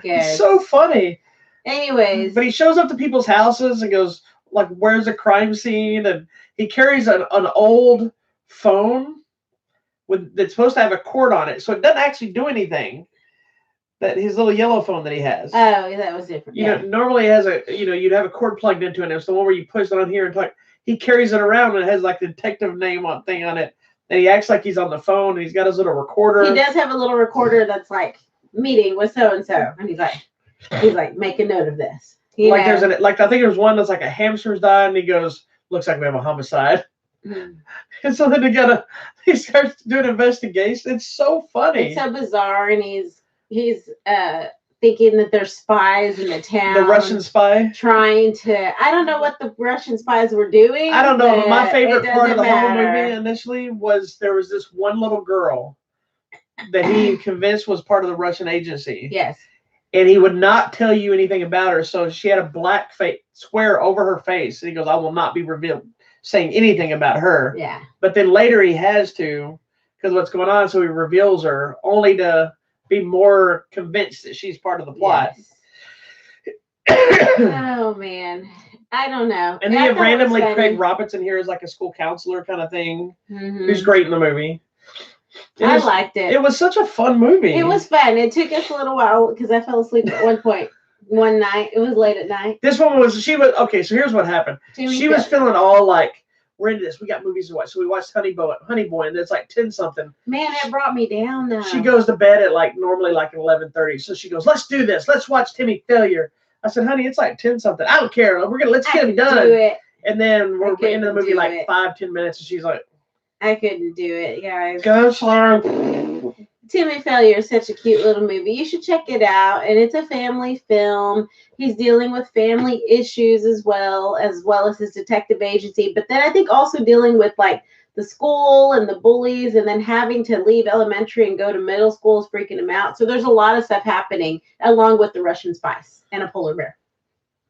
guess. It's so funny. Anyways. But he shows up to people's houses and goes, like, where's a crime scene? And he carries an old phone that's supposed to have a cord on it. So it doesn't actually do anything. That his little yellow phone that he has. Oh, yeah, that was different. You know, normally it has you'd have a cord plugged into it. And it's the one where you push it on here and talk. He carries it around and it has like the detective name thing on it. And he acts like he's on the phone and he's got his little recorder. He does have a little recorder that's like meeting with so-and-so. And he's like, make a note of this. I think there's one that's like a hamster's died and he goes, looks like we have a homicide. Mm-hmm. And so then he starts doing an investigation. It's so funny. It's so bizarre. And he's thinking that there's spies in the town. The Russian spy? Trying to... I don't know what the Russian spies were doing. I don't know, but my favorite part of the whole movie initially was there was this one little girl that he convinced was part of the Russian agency. Yes. And he would not tell you anything about her, so she had a black square over her face. And he goes, I will not be saying anything about her. Yeah. But then later he has to, because what's going on, so he reveals her only to... be more convinced that she's part of the plot. Yes. Oh man, I don't know. And then you have randomly Craig Robinson here as like a school counselor kind of thing, who's great in the movie. I liked it. It was such a fun movie. It was fun. It took us a little while because I fell asleep at one point. One night, it was late at night. So here's what happened. She was feeling all like we're into this. We got movies to watch. So we watched Honey Boy, and it's like 10 something. Man, that brought me down though. She goes to bed at like normally like 11:30. So she goes, let's do this. Let's watch Timmy Failure. I said, honey, it's like 10 something. I don't care. Let's get it done. Do it. And then we're into the movie like 5-10 minutes, and she's like, I couldn't do it, guys. Go slow. Timmy Failure is such a cute little movie. You should check it out. And it's a family film. He's dealing with family issues as well as his detective agency. But then I think also dealing with like the school and the bullies, and then having to leave elementary and go to middle school is freaking him out. So there's a lot of stuff happening along with the Russian spies and a polar bear.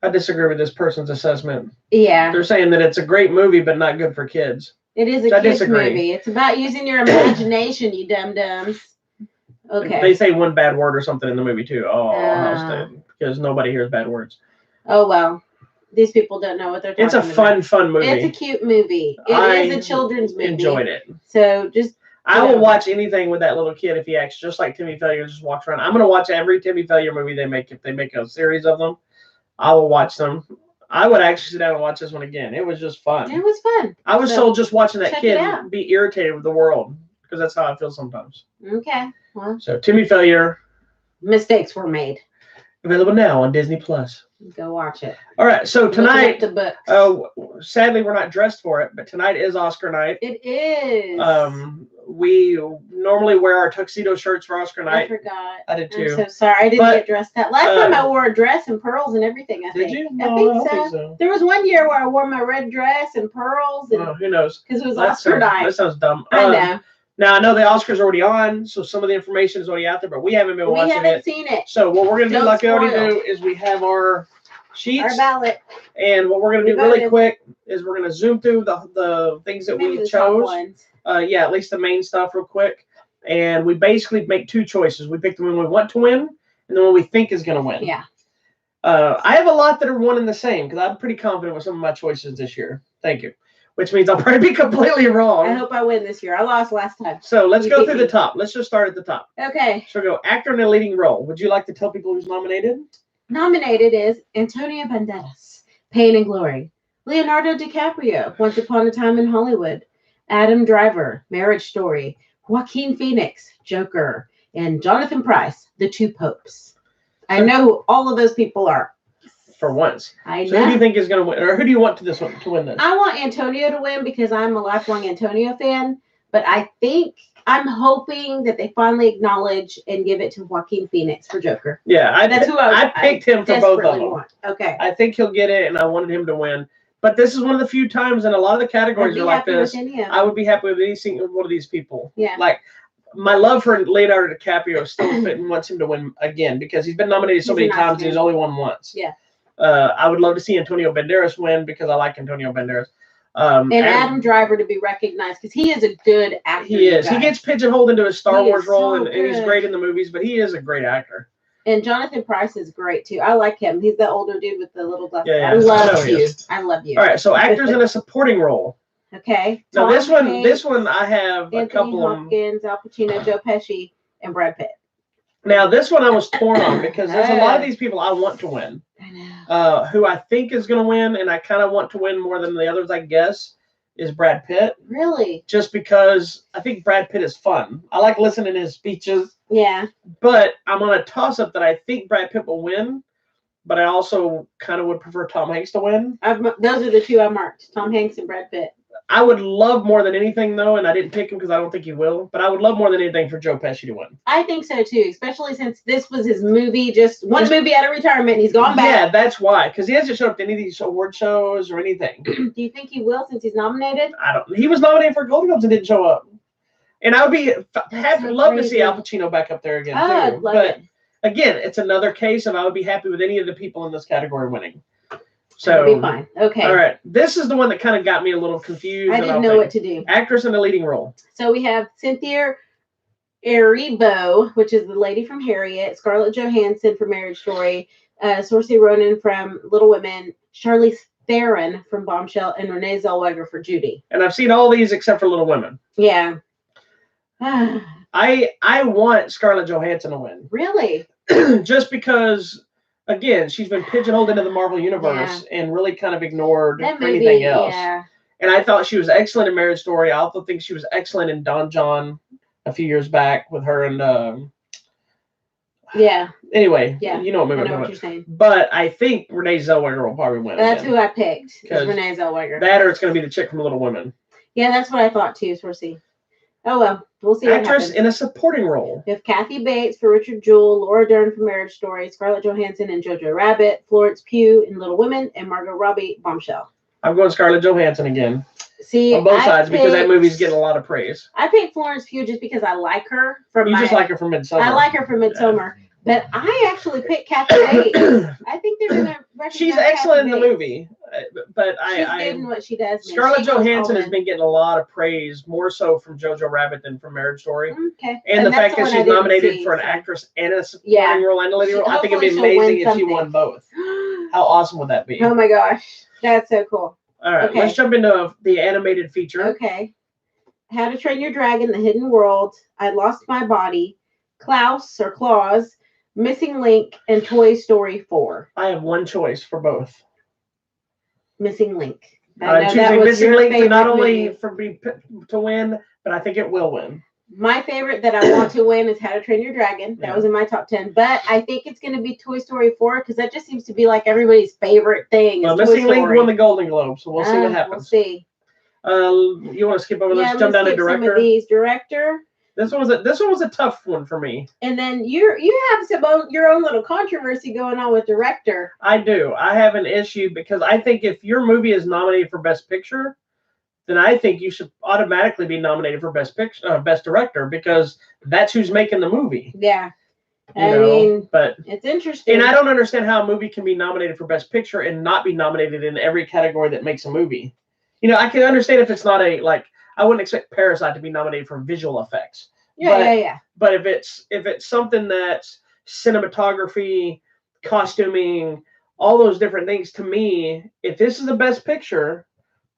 I disagree with this person's assessment. Yeah. They're saying that it's a great movie, but not good for kids. It is a kids movie. It's about using your imagination, you dum-dums. Okay. They say one bad word or something in the movie too. Because nobody hears bad words. Oh, well. These people don't know what they're talking about. It's a fun movie. It's a cute movie. It is a children's movie. Enjoyed it. So just... I will watch anything with that little kid if he acts just like Timmy Failure, just walks around. I'm going to watch every Timmy Failure movie they make. If they make a series of them, I will watch them. I would actually sit down and watch this one again. It was just fun. It was fun. I was so just watching that kid be irritated with the world, because that's how I feel sometimes. Okay. Well, so Timmy Failure. Mistakes were made. Available now on Disney Plus. Go watch it. All right. So tonight, the books. Sadly we're not dressed for it, but tonight is Oscar night. It is. We normally wear our tuxedo shirts for Oscar night. I forgot. I did too. I'm so sorry. I didn't get dressed that. Last time I wore a dress and pearls and everything. I think. Did you? No, I think so. There was one year where I wore my red dress and pearls. And, who knows? Because it was Oscar night. That sounds dumb. I know. Now I know the Oscars are already on, so some of the information is already out there, but we haven't been watching it. We haven't seen it. So what we're gonna do, like I already do, is we have our sheets, our ballot, and what we're gonna do really quick is we're gonna zoom through the things that we chose. Yeah, at least the main stuff real quick, and we basically make two choices. We pick the one we want to win, and the one we think is gonna win. Yeah. I have a lot that are one and the same because I'm pretty confident with some of my choices this year. Thank you. Which means I'll probably be completely wrong. I hope I win this year. I lost last time. So let's go through the top. Let's just start at the top. Okay. So go actor in a leading role. Would you like to tell people who's nominated? Nominated is Antonio Banderas, Pain and Glory. Leonardo DiCaprio, Once Upon a Time in Hollywood. Adam Driver, Marriage Story. Joaquin Phoenix, Joker. And Jonathan Pryce, The Two Popes. I know who all of those people are. For once. I know. So who do you think is going to win? Or who do you want to win this? I want Antonio to win because I'm a lifelong Antonio fan. But I'm hoping that they finally acknowledge and give it to Joaquin Phoenix for Joker. Yeah, that's who I picked him for both of them. Want. Okay. I think he'll get it, and I wanted him to win. But this is one of the few times, and a lot of the categories are like this. I would be happy with any single one of these people. Yeah. Like, my love for Leonardo DiCaprio is still fit and wants him to win again because he's been nominated so many times and he's only won once. Yeah. I would love to see Antonio Banderas win because I like Antonio Banderas. And Adam Driver to be recognized because he is a good actor. He is. He gets pigeonholed into a Star Wars role, and he's great in the movies, but he is a great actor. And Jonathan Pryce is great too. I like him. He's the older dude with the little glasses. Yeah, I love you. I love you. All right, so actors in a supporting role. Okay. Now this one I have Anthony a couple of Hopkins, Al Pacino, Joe Pesci, and Brad Pitt. Now this one I was torn on because there's a lot of these people I want to win. I know. Who I think is going to win, and I kind of want to win more than the others, I guess, is Brad Pitt. Really? Just because I think Brad Pitt is fun. I like listening to his speeches. Yeah. But I'm on a toss-up that I think Brad Pitt will win, but I also kind of would prefer Tom Hanks to win. Those are the two I marked, Tom Hanks and Brad Pitt. I would love more than anything, though, and I didn't pick him because I don't think he will, but I would love more than anything for Joe Pesci to win. I think so, too, especially since this was his movie, just one movie out of retirement, and he's gone back. Yeah, that's why, because he hasn't showed up to any of these award shows or anything. Do you think he will since he's nominated? I don't. He was nominated for Golden Globes and didn't show up. And I would love to see Al Pacino back up there again, too. I'd love it. Again, it's another case of I would be happy with any of the people in this category winning. So that'll be fine. Okay. All right. This is the one that kind of got me a little confused. I didn't know what to do. Actress in a leading role. So we have Cynthia Erivo, which is the lady from Harriet, Scarlett Johansson from Marriage Story, Saoirse Ronan from Little Women, Charlize Theron from Bombshell, and Renee Zellweger for Judy. And I've seen all these except for Little Women. Yeah. I want Scarlett Johansson to win. Really? Just because, again, she's been pigeonholed into the Marvel Universe and really kind of ignored for anything else. Yeah. And I thought she was excellent in Marriage Story. I also think she was excellent in Don John a few years back with her and yeah. Anyway, Yeah. you know what movie I I'm know talking what about. you're saying. But I think Renee Zellweger will probably win. That's again. who I picked. Is 'Cause Renee Zellweger. That or it's going to be the chick from Little Women. Yeah, that's what I thought too. So we'll see. Oh well, we'll see. Actress in a supporting role. We have Kathy Bates for Richard Jewell, Laura Dern for Marriage Story, Scarlett Johansson and Jojo Rabbit, Florence Pugh in Little Women, and Margot Robbie Bombshell. I'm going Scarlett Johansson again. See, on both sides because that movie's getting a lot of praise. I picked Florence Pugh just because I like her from. You just like her from Midsommar. I like her from Midsommar, but I actually picked Kathy Bates. I think they're gonna. She's excellent in the movie, but she's good in what she does. Scarlett Johansson has been getting a lot of praise, more so from Jojo Rabbit than from Marriage Story. Okay, and the fact that she's nominated for an actress and a supporting role and a leading role, I think it'd be amazing if she won both. How awesome would that be? Oh my gosh, that's so cool. All right, let's jump into the animated feature. Okay. How to Train Your Dragon, The Hidden World, I Lost My Body, Klaus or Claus, Missing Link, and Toy Story 4. I have one choice for both. Missing Link. I'm choosing Missing Link to not only for me to win, but I think it will win. My favorite that I want to win is How to Train Your Dragon. That was in my top 10. But I think it's going to be Toy Story 4 because that just seems to be like everybody's favorite thing. Well, Missing Link won the Golden Globe, so we'll see what happens. We'll see. You want to skip over? Let's jump down to director. Some of these. Director. This one was a tough one for me. And then you have your own little controversy going on with director. I do. I have an issue because I think if your movie is nominated for Best Picture, then I think you should automatically be nominated for Best Director because that's who's making the movie. Yeah. I mean, but it's interesting. And I don't understand how a movie can be nominated for Best Picture and not be nominated in every category that makes a movie. I can understand if it's not I wouldn't expect Parasite to be nominated for visual effects. Yeah. But if it's something that's cinematography, costuming, all those different things, to me, if this is the Best Picture,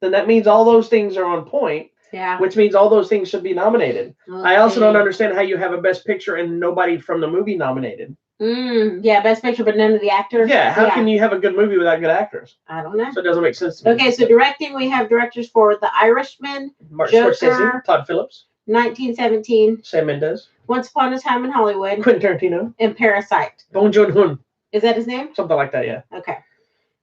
then that means all those things are on point. Yeah. Which means all those things should be nominated. Okay. I also don't understand how you have a Best Picture and nobody from the movie nominated. Yeah, Best Picture, but none of the actors. Yeah, how can you have a good movie without good actors? I don't know. So it doesn't make sense to me. Okay, so directing, we have directors for The Irishman, Martin Scorsese, Todd Phillips, 1917, Sam Mendes, Once Upon a Time in Hollywood, Quentin Tarantino, and Parasite. Bong Joon-ho. Is that his name? Something like that, yeah. Okay.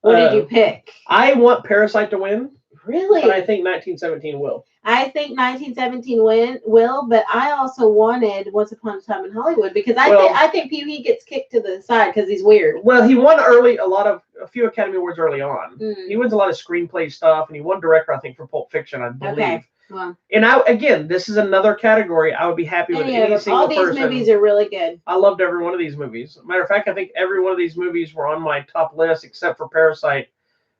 What did you pick? I want Parasite to win. Really? But I think 1917 will. I think 1917 will, but I also wanted Once Upon a Time in Hollywood because I think Pee-wee gets kicked to the side because he's weird. Well, he won a few Academy Awards early on. He wins a lot of screenplay stuff, and he won director, I think, for Pulp Fiction, I believe. Okay. Well, and this is another category I would be happy with any single person. All these movies are really good. I loved every one of these movies. Matter of fact, I think every one of these movies were on my top list except for Parasite.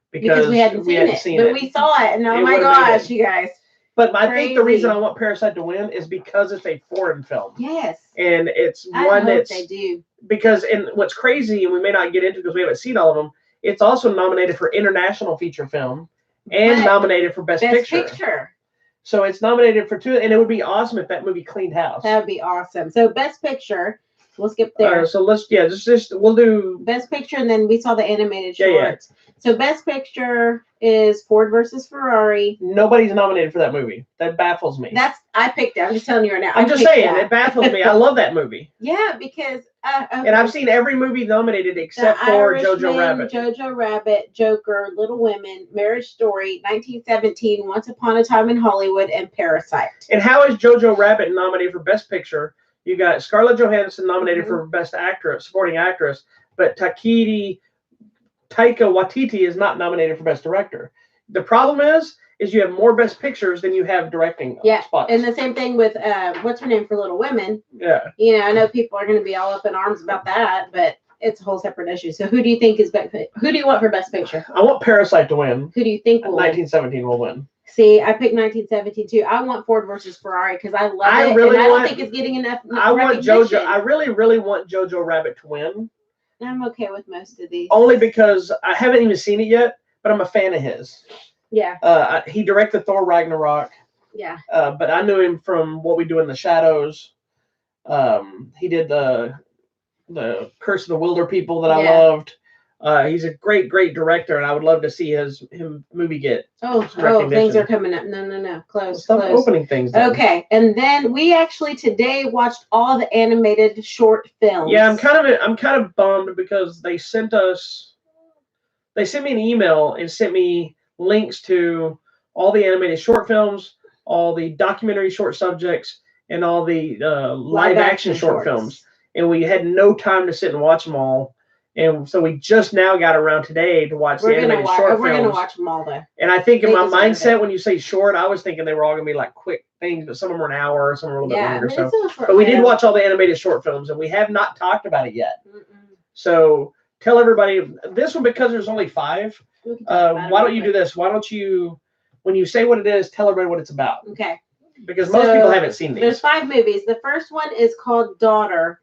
Because we hadn't seen it. But we saw it, and oh my gosh, you guys. But I think the reason I want Parasite to win is because it's a foreign film. Yes. And it's they do. Because, and what's crazy, and we may not get into because we haven't seen all of them, it's also nominated for International Feature Film and nominated for Best Picture. So it's nominated for 2, and it would be awesome if that movie cleaned house. That would be awesome. So Best Picture, we'll skip there. So let's, we'll do Best Picture, and then we saw the animated shorts. Yeah. So Best Picture is Ford versus Ferrari. Nobody's nominated for that movie. That baffles me. I picked it. I'm just telling you right now. I'm just saying, it baffles me. I love that movie. Yeah, because and I've seen every movie nominated except for Jojo Rabbit. Jojo Rabbit, Joker, Little Women, Marriage Story, 1917, Once Upon a Time in Hollywood, and Parasite. And how is Jojo Rabbit nominated for Best Picture? You got Scarlett Johansson nominated for Best Actress, Supporting Actress, but Taika Waititi is not nominated for Best Director. The problem is you have more Best Pictures than you have directing spots. And the same thing with what's her name for Little Women. Yeah. I know people are going to be all up in arms about that, but it's a whole separate issue. So who do you think is best? Who do you want for Best Picture? I want Parasite to win. Who do you think will 1917 will win? See, I picked 1917 too. I want Ford versus Ferrari because I love it. And I don't think it's getting enough. I want Jojo. I really want Jojo Rabbit to win. I'm okay with most of these. Only because I haven't even seen it yet, but I'm a fan of his. Yeah. He directed Thor Ragnarok. Yeah. But I knew him from What We Do in the Shadows. He did the Curse of the Wilder People that I loved. He's a great director, and I would love to see his movie get things recognition. are coming up. No. Close. Stop opening things. Then. Okay, and then we actually today watched all the animated short films. Yeah, I'm kind of bummed because they sent me an email and sent me links to all the animated short films, all the documentary short subjects, and all the live action short films. And we had no time to sit and watch them all. And so we just now got around today to watch the animated short films. We're going to watch them all, though. And I think in my mindset, when you say short, I was thinking they were all going to be like quick things, but some of them were an hour, some were a little bit longer. But we did watch all the animated short films, and we have not talked about it yet. So tell everybody, this one, because there's only 5, why don't you do this? Why don't you, when you say what it is, tell everybody what it's about. Okay. Because most people haven't seen these. There's 5 movies. The first one is called Daughter.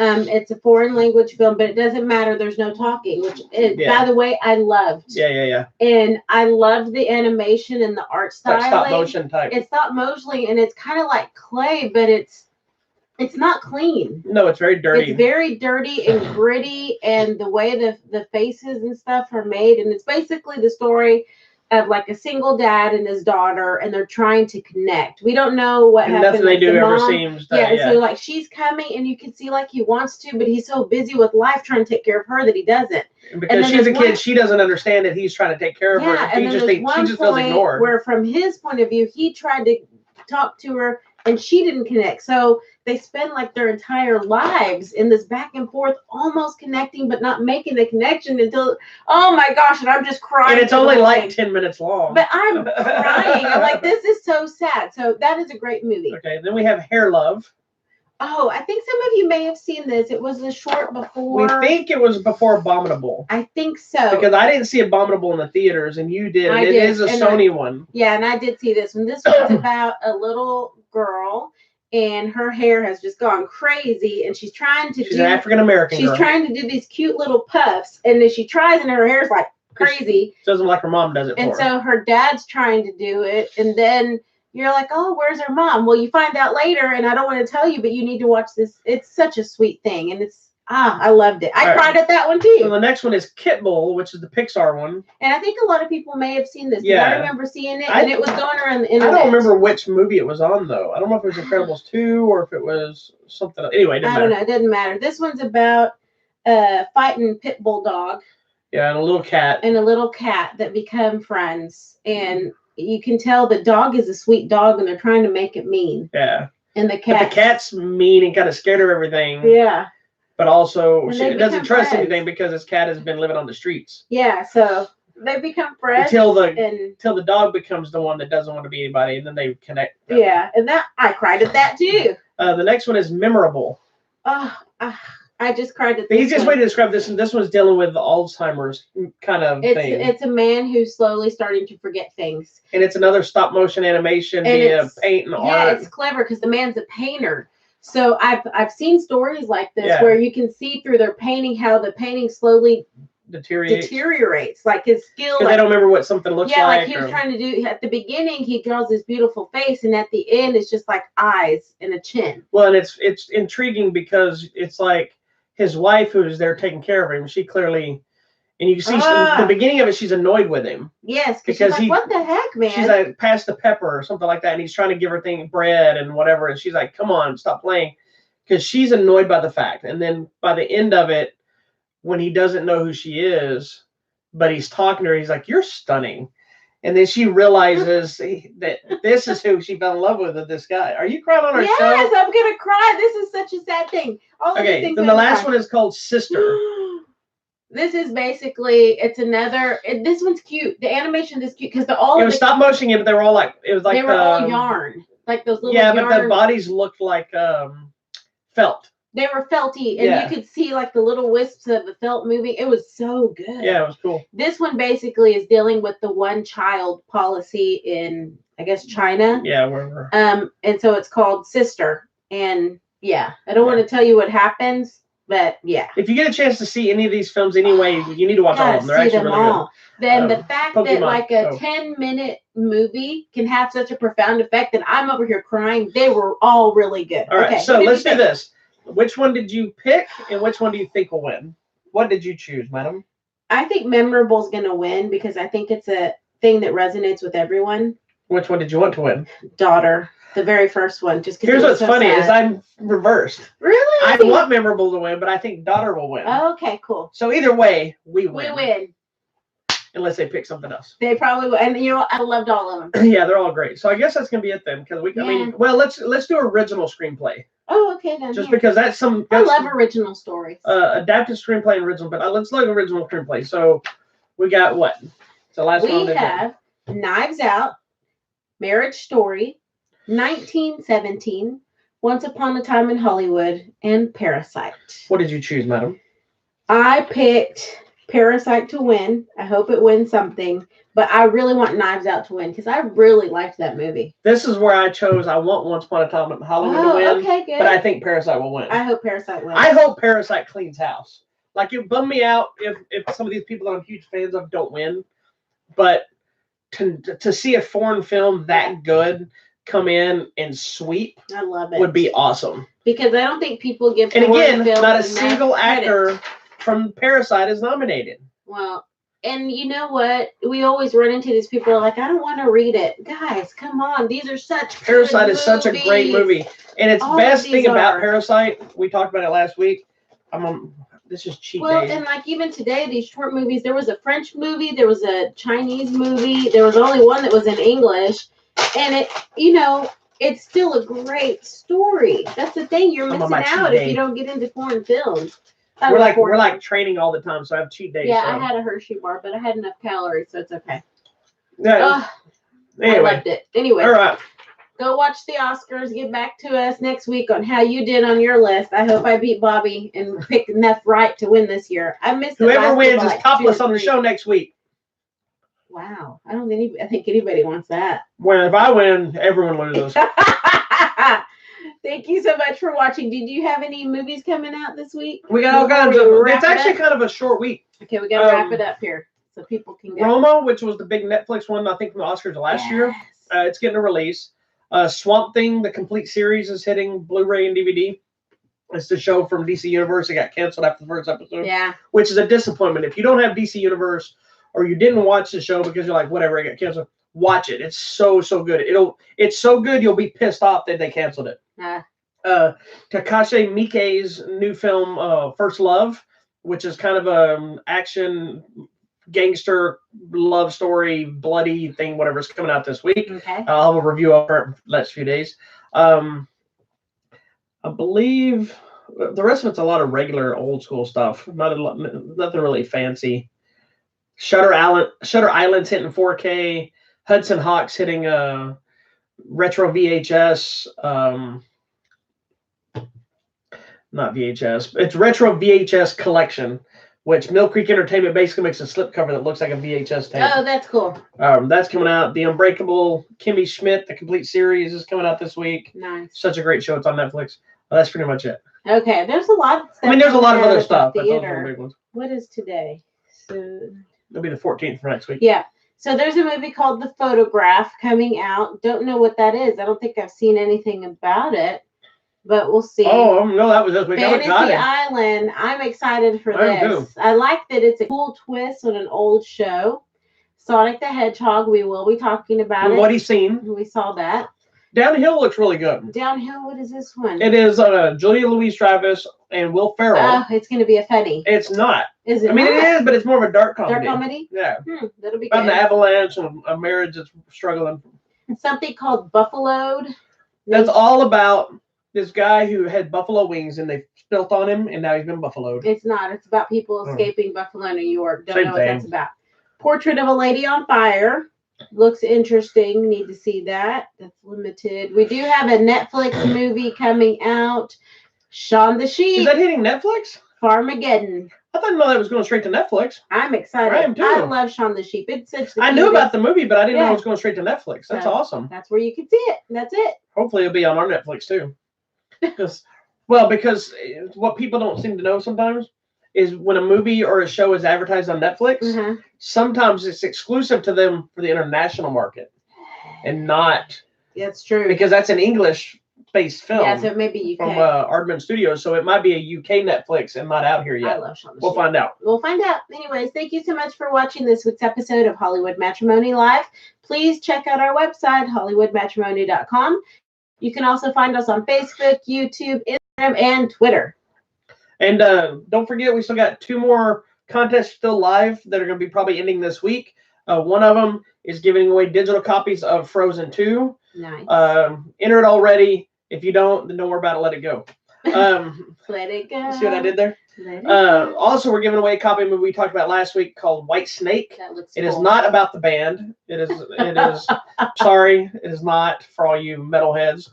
It's a foreign language film, but it doesn't matter. There's no talking, which, by the way, I loved. Yeah. And I loved the animation and the art style. Like stop motion type. It's stop motion, and it's kind of like clay, but it's not clean. No, it's very dirty. It's very dirty and gritty, and the way the faces and stuff are made, and it's basically the story of like a single dad and his daughter, and they're trying to connect. We don't know what happened. Nothing they do ever seems. So like she's coming, and you can see like he wants to, but he's so busy with life trying to take care of her that he doesn't. And because she's a kid, she doesn't understand that he's trying to take care of her. And she just feels ignored. Where from his point of view, he tried to talk to her, and she didn't connect. So they spend like their entire lives in this back and forth, almost connecting, but not making the connection until, oh my gosh, and I'm just crying. And it's only like 10 minutes long. But I'm crying. I'm like, this is so sad. So that is a great movie. Okay, then we have Hair Love. Oh, I think some of you may have seen this. It was a short before. We think it was before Abominable. I think so. Because I didn't see Abominable in the theaters, and you did. It is a Sony one. Yeah, and I did see this one. This one's about a little girl, and her hair has just gone crazy, and she's trying to an African American girl. She's trying to do these cute little puffs, and then she tries, and her hair's like crazy. She doesn't like her mom does it for her. And so her dad's trying to do it, and then you're like, oh, where's her mom? Well, you find out later, and I don't want to tell you, but you need to watch this. It's such a sweet thing, and I loved it. I cried at that one too. So the next one is Kit Bull, which is the Pixar one. And I think a lot of people may have seen this. Yeah. I remember seeing it, and it was going around the internet. I don't remember which movie it was on, though. I don't know if it was Incredibles 2 or if it was something else. Anyway, I don't know. It doesn't matter. This one's about fighting pit bull dog. Yeah, and a little cat. And a little cat that become friends. And you can tell the dog is a sweet dog, and they're trying to make it mean. Yeah. And the cat's mean and kind of scared of everything. Yeah. But also, she doesn't trust anything because his cat has been living on the streets. Yeah, so they become friends. Until the dog becomes the one that doesn't want to be anybody, and then they connect. Yeah, and I cried at that too. The next one is Memorable. Oh, I just cried at this. The easiest way to describe this, and this one's dealing with Alzheimer's kind of thing. It's a man who's slowly starting to forget things. And it's another stop motion animation via paint and art. Yeah, it's clever because the man's a painter. So I've seen stories like this where you can see through their painting how the painting slowly deteriorates, like his skill. Because they don't remember what something looks like. Yeah, like he was trying to do at the beginning. He draws this beautiful face, and at the end, it's just like eyes and a chin. Well, and it's intriguing because it's like his wife, who's there taking care of him. She clearly, and you can see the beginning of it. She's annoyed with him. Yes, because she's like, what the heck, man? She's like, pass the pepper or something like that, and he's trying to give her bread and whatever, and she's like, come on, stop playing, because she's annoyed by the fact. And then by the end of it, when he doesn't know who she is, but he's talking to her, he's like, you're stunning. And then she realizes that this is who she fell in love with this guy. Are you crying on our show? Yes, I'm going to cry. This is such a sad thing. Okay, then the last one is called Sister. This is basically, this one's cute. The animation is cute because they're all. It was stop motion, but they were all like, it was like. They were all yarn. Like those little yarn. But the bodies looked like felt. They were felty, and you could see like the little wisps of the felt moving. It was so good. Yeah, it was cool. This one basically is dealing with the one-child policy in, I guess, China. Yeah, wherever. And so it's called Sister. And yeah, I don't want to tell you what happens, but yeah. If you get a chance to see any of these films anyway, you need to watch all of them. They're actually really good. Then the fact that like a 10-minute movie can have such a profound effect that I'm over here crying, they were all really good. All right, so let's do this. Which one did you pick, and which one do you think will win? What did you choose, madam? I think memorable is going to win because I think it's a thing that resonates with everyone. Which one did you want to win? Daughter. The very first one. Just because here's what's so funny sad. Is I'm reversed. Really? I want memorable to win, but I think daughter will win. Oh, okay, cool. So either way, we win. We win. Unless they pick something else. They probably will. And I loved all of them. Yeah, they're all great. So I guess that's gonna be it then. Because I mean, well, let's do original screenplay. Oh, okay then. Just because that's some. I love original stories. Adapted screenplay and original, but let's look at original screenplay. So we got what? So last one. We have Knives Out, Marriage Story, 1917, Once Upon a Time in Hollywood, and Parasite. What did you choose, madam? I picked Parasite to win. I hope it wins something, but I really want Knives Out to win because I really liked that movie. This is where I chose. I want Once Upon a Time in Hollywood to win. Okay, good. But I think Parasite will win. I hope Parasite wins. I hope Parasite cleans house. Like, it bummed me out if some of these people that I'm huge fans of don't win. But to see a foreign film that good come in and sweep, I love it. Would be awesome. Because I don't think people give. And again, not a single actor from Parasite is nominated. Well, and you know what? We always run into these people who are like, I don't want to read it. Guys, come on. These are such Parasite is such a great movie. And its best thing about Parasite, we talked about it last week. This is cheap. Well, and like even today, these short movies, there was a French movie, there was a Chinese movie, there was only one that was in English. And it, it's still a great story. That's the thing. You're missing out if you don't get into foreign films. We're like training all the time, so I have cheat days. Yeah, so. I had a Hershey bar, but I had enough calories, so it's okay. Yeah. Anyway. I loved it. Anyway. All right. Go watch the Oscars. Get back to us next week on how you did on your list. I hope I beat Bobby and picked enough right to win this year. I missed whoever wins is topless on the show next week. Wow. I think anybody wants that. Well, if I win, everyone loses. Thank you so much for watching. Did you have any movies coming out this week? We got all kinds of. It's actually kind of a short week. Okay, we got to wrap it up here so people can go. Roma, which was the big Netflix one, I think from the Oscars last year. It's getting a release. Swamp Thing, the complete series, is hitting Blu-ray and DVD. It's the show from DC Universe. It got canceled after the first episode. Yeah. Which is a disappointment. If you don't have DC Universe or you didn't watch the show because you're like, whatever, it got canceled, watch it. It's so good. It's so good you'll be pissed off that they canceled it. Takashi Miike's new film, First Love, which is kind of an action gangster love story, bloody thing, whatever's coming out this week. Okay. I'll have a review of it the next few days. I believe the rest of it's a lot of regular old school stuff. Nothing really fancy. Shutter Island's hitting 4K. Hudson Hawk's hitting retro VHS. Not VHS. It's retro VHS collection, which Mill Creek Entertainment basically makes a slipcover that looks like a VHS tape. Oh, that's cool. That's coming out. The Unbreakable Kimmy Schmidt, the complete series, is coming out this week. Nice. Such a great show. It's on Netflix. That's pretty much it. Okay, there's a lot of stuff. I mean, there's a lot of other stuff. But those are the big ones. What is today? So it'll be the 14th for next week. Yeah. So there's a movie called The Photograph coming out. Don't know what that is. I don't think I've seen anything about it. But we'll see. Oh, no, that was this week. Fantasy Island. I'm excited for this. I like that it's a cool twist on an old show. Sonic the Hedgehog. We will be talking about it. What he's seen. We saw that. Downhill looks really good. Downhill. What is this one? It is Julia Louis-Dreyfus and Will Ferrell. Oh, it's going to be a funny. It's not. Is it? I mean, it is, but it's more of a dark comedy. Dark comedy. Yeah. That'll be about good. an avalanche and a marriage that's struggling. Something called Buffaloed. That's all about this guy who had buffalo wings and they spilt on him and now he's been buffaloed. It's not. It's about people escaping Buffalo, New York. Don't know what thing. That's about. Portrait of a Lady on Fire. Looks interesting. Need to see that. That's limited. We do have a Netflix movie coming out. Shaun the Sheep. Is that hitting Netflix? Farmageddon. I didn't know that was going straight to Netflix. I'm excited. I am too. I love Shaun the Sheep. It's such. I knew about the movie, but I didn't know it was going straight to Netflix. That's awesome. That's where you can see it. That's it. Hopefully, it'll be on our Netflix too. Because what people don't seem to know sometimes is when a movie or a show is advertised on Netflix, sometimes it's exclusive to them for the international market and not. That's true. Because that's an English based film. Yeah, so it may be UK. From Aardman Studios, so it might be a UK Netflix and not out here yet. I love Shaun the We'll Sheep. find out. We'll find out. Anyways, thank you so much for watching this week's episode of Hollywood Matrimony Live. Please check out our website, hollywoodmatrimony.com. You can also find us on Facebook, YouTube, Instagram, and Twitter. And don't forget, we still got 2 more contests still live that are going to be probably ending this week. One of them is giving away digital copies of Frozen 2. Nice. Enter it already. If you don't, then don't worry about it. Let it go. Let it go. See what I did there? Let it go. Also, we're giving away a copy of a movie we talked about last week called White Snake. That looks It cool. is not about the band. It is. Sorry, it is not for all you metalheads.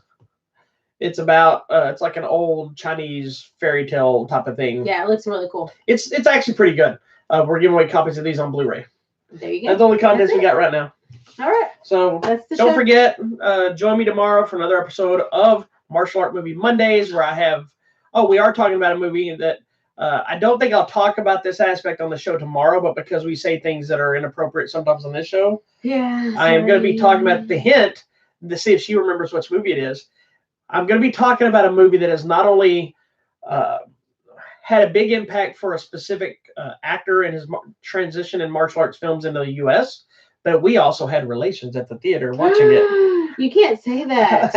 It's about it's like an old Chinese fairy tale type of thing. Yeah, it looks really cool. It's actually pretty good. We're giving away copies of these on Blu-ray. There you go. That's the only contest we got right now. All right. So That's the don't show. forget, join me tomorrow for another episode of Martial Art Movie Mondays, where I have. Oh, we are talking about a movie that I don't think I'll talk about this aspect on the show tomorrow, but because we say things that are inappropriate sometimes on this show, yeah, I am going to be talking about the hint to see if she remembers which movie it is. I'm going to be talking about a movie that has not only had a big impact for a specific actor in his transition in martial arts films into the U.S., but we also had relations at the theater watching it. You can't say that.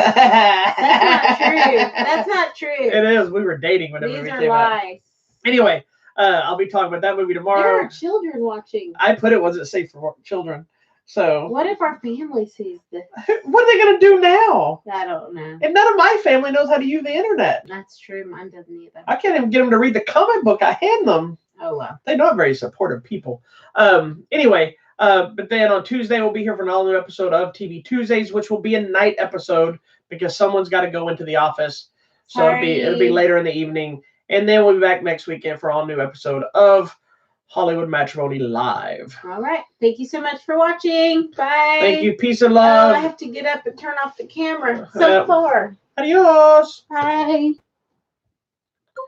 That's not true. It is. We were dating when the movie These are came out. lies. Anyway, I'll be talking about that movie There tomorrow. are children watching. I put it wasn't safe for children. So What if our family sees this? what are they going to do now? I don't know. And none of my family knows how to use the internet. That's true. Mine doesn't either. I can't even get them to read the comic book I hand them. Oh, well. They're not very supportive people. Anyway, but then on Tuesday, we'll be here for an all-new episode of TV Tuesdays, which will be a night episode because someone's got to go into the office. So it'll be later in the evening. And then we'll be back next weekend for an all-new episode of Hollywood Matrimony Live. All right. Thank you so much for watching. Bye. Thank you. Peace and Oh, love. I have to get up and turn off the camera. So far. Adios. Bye.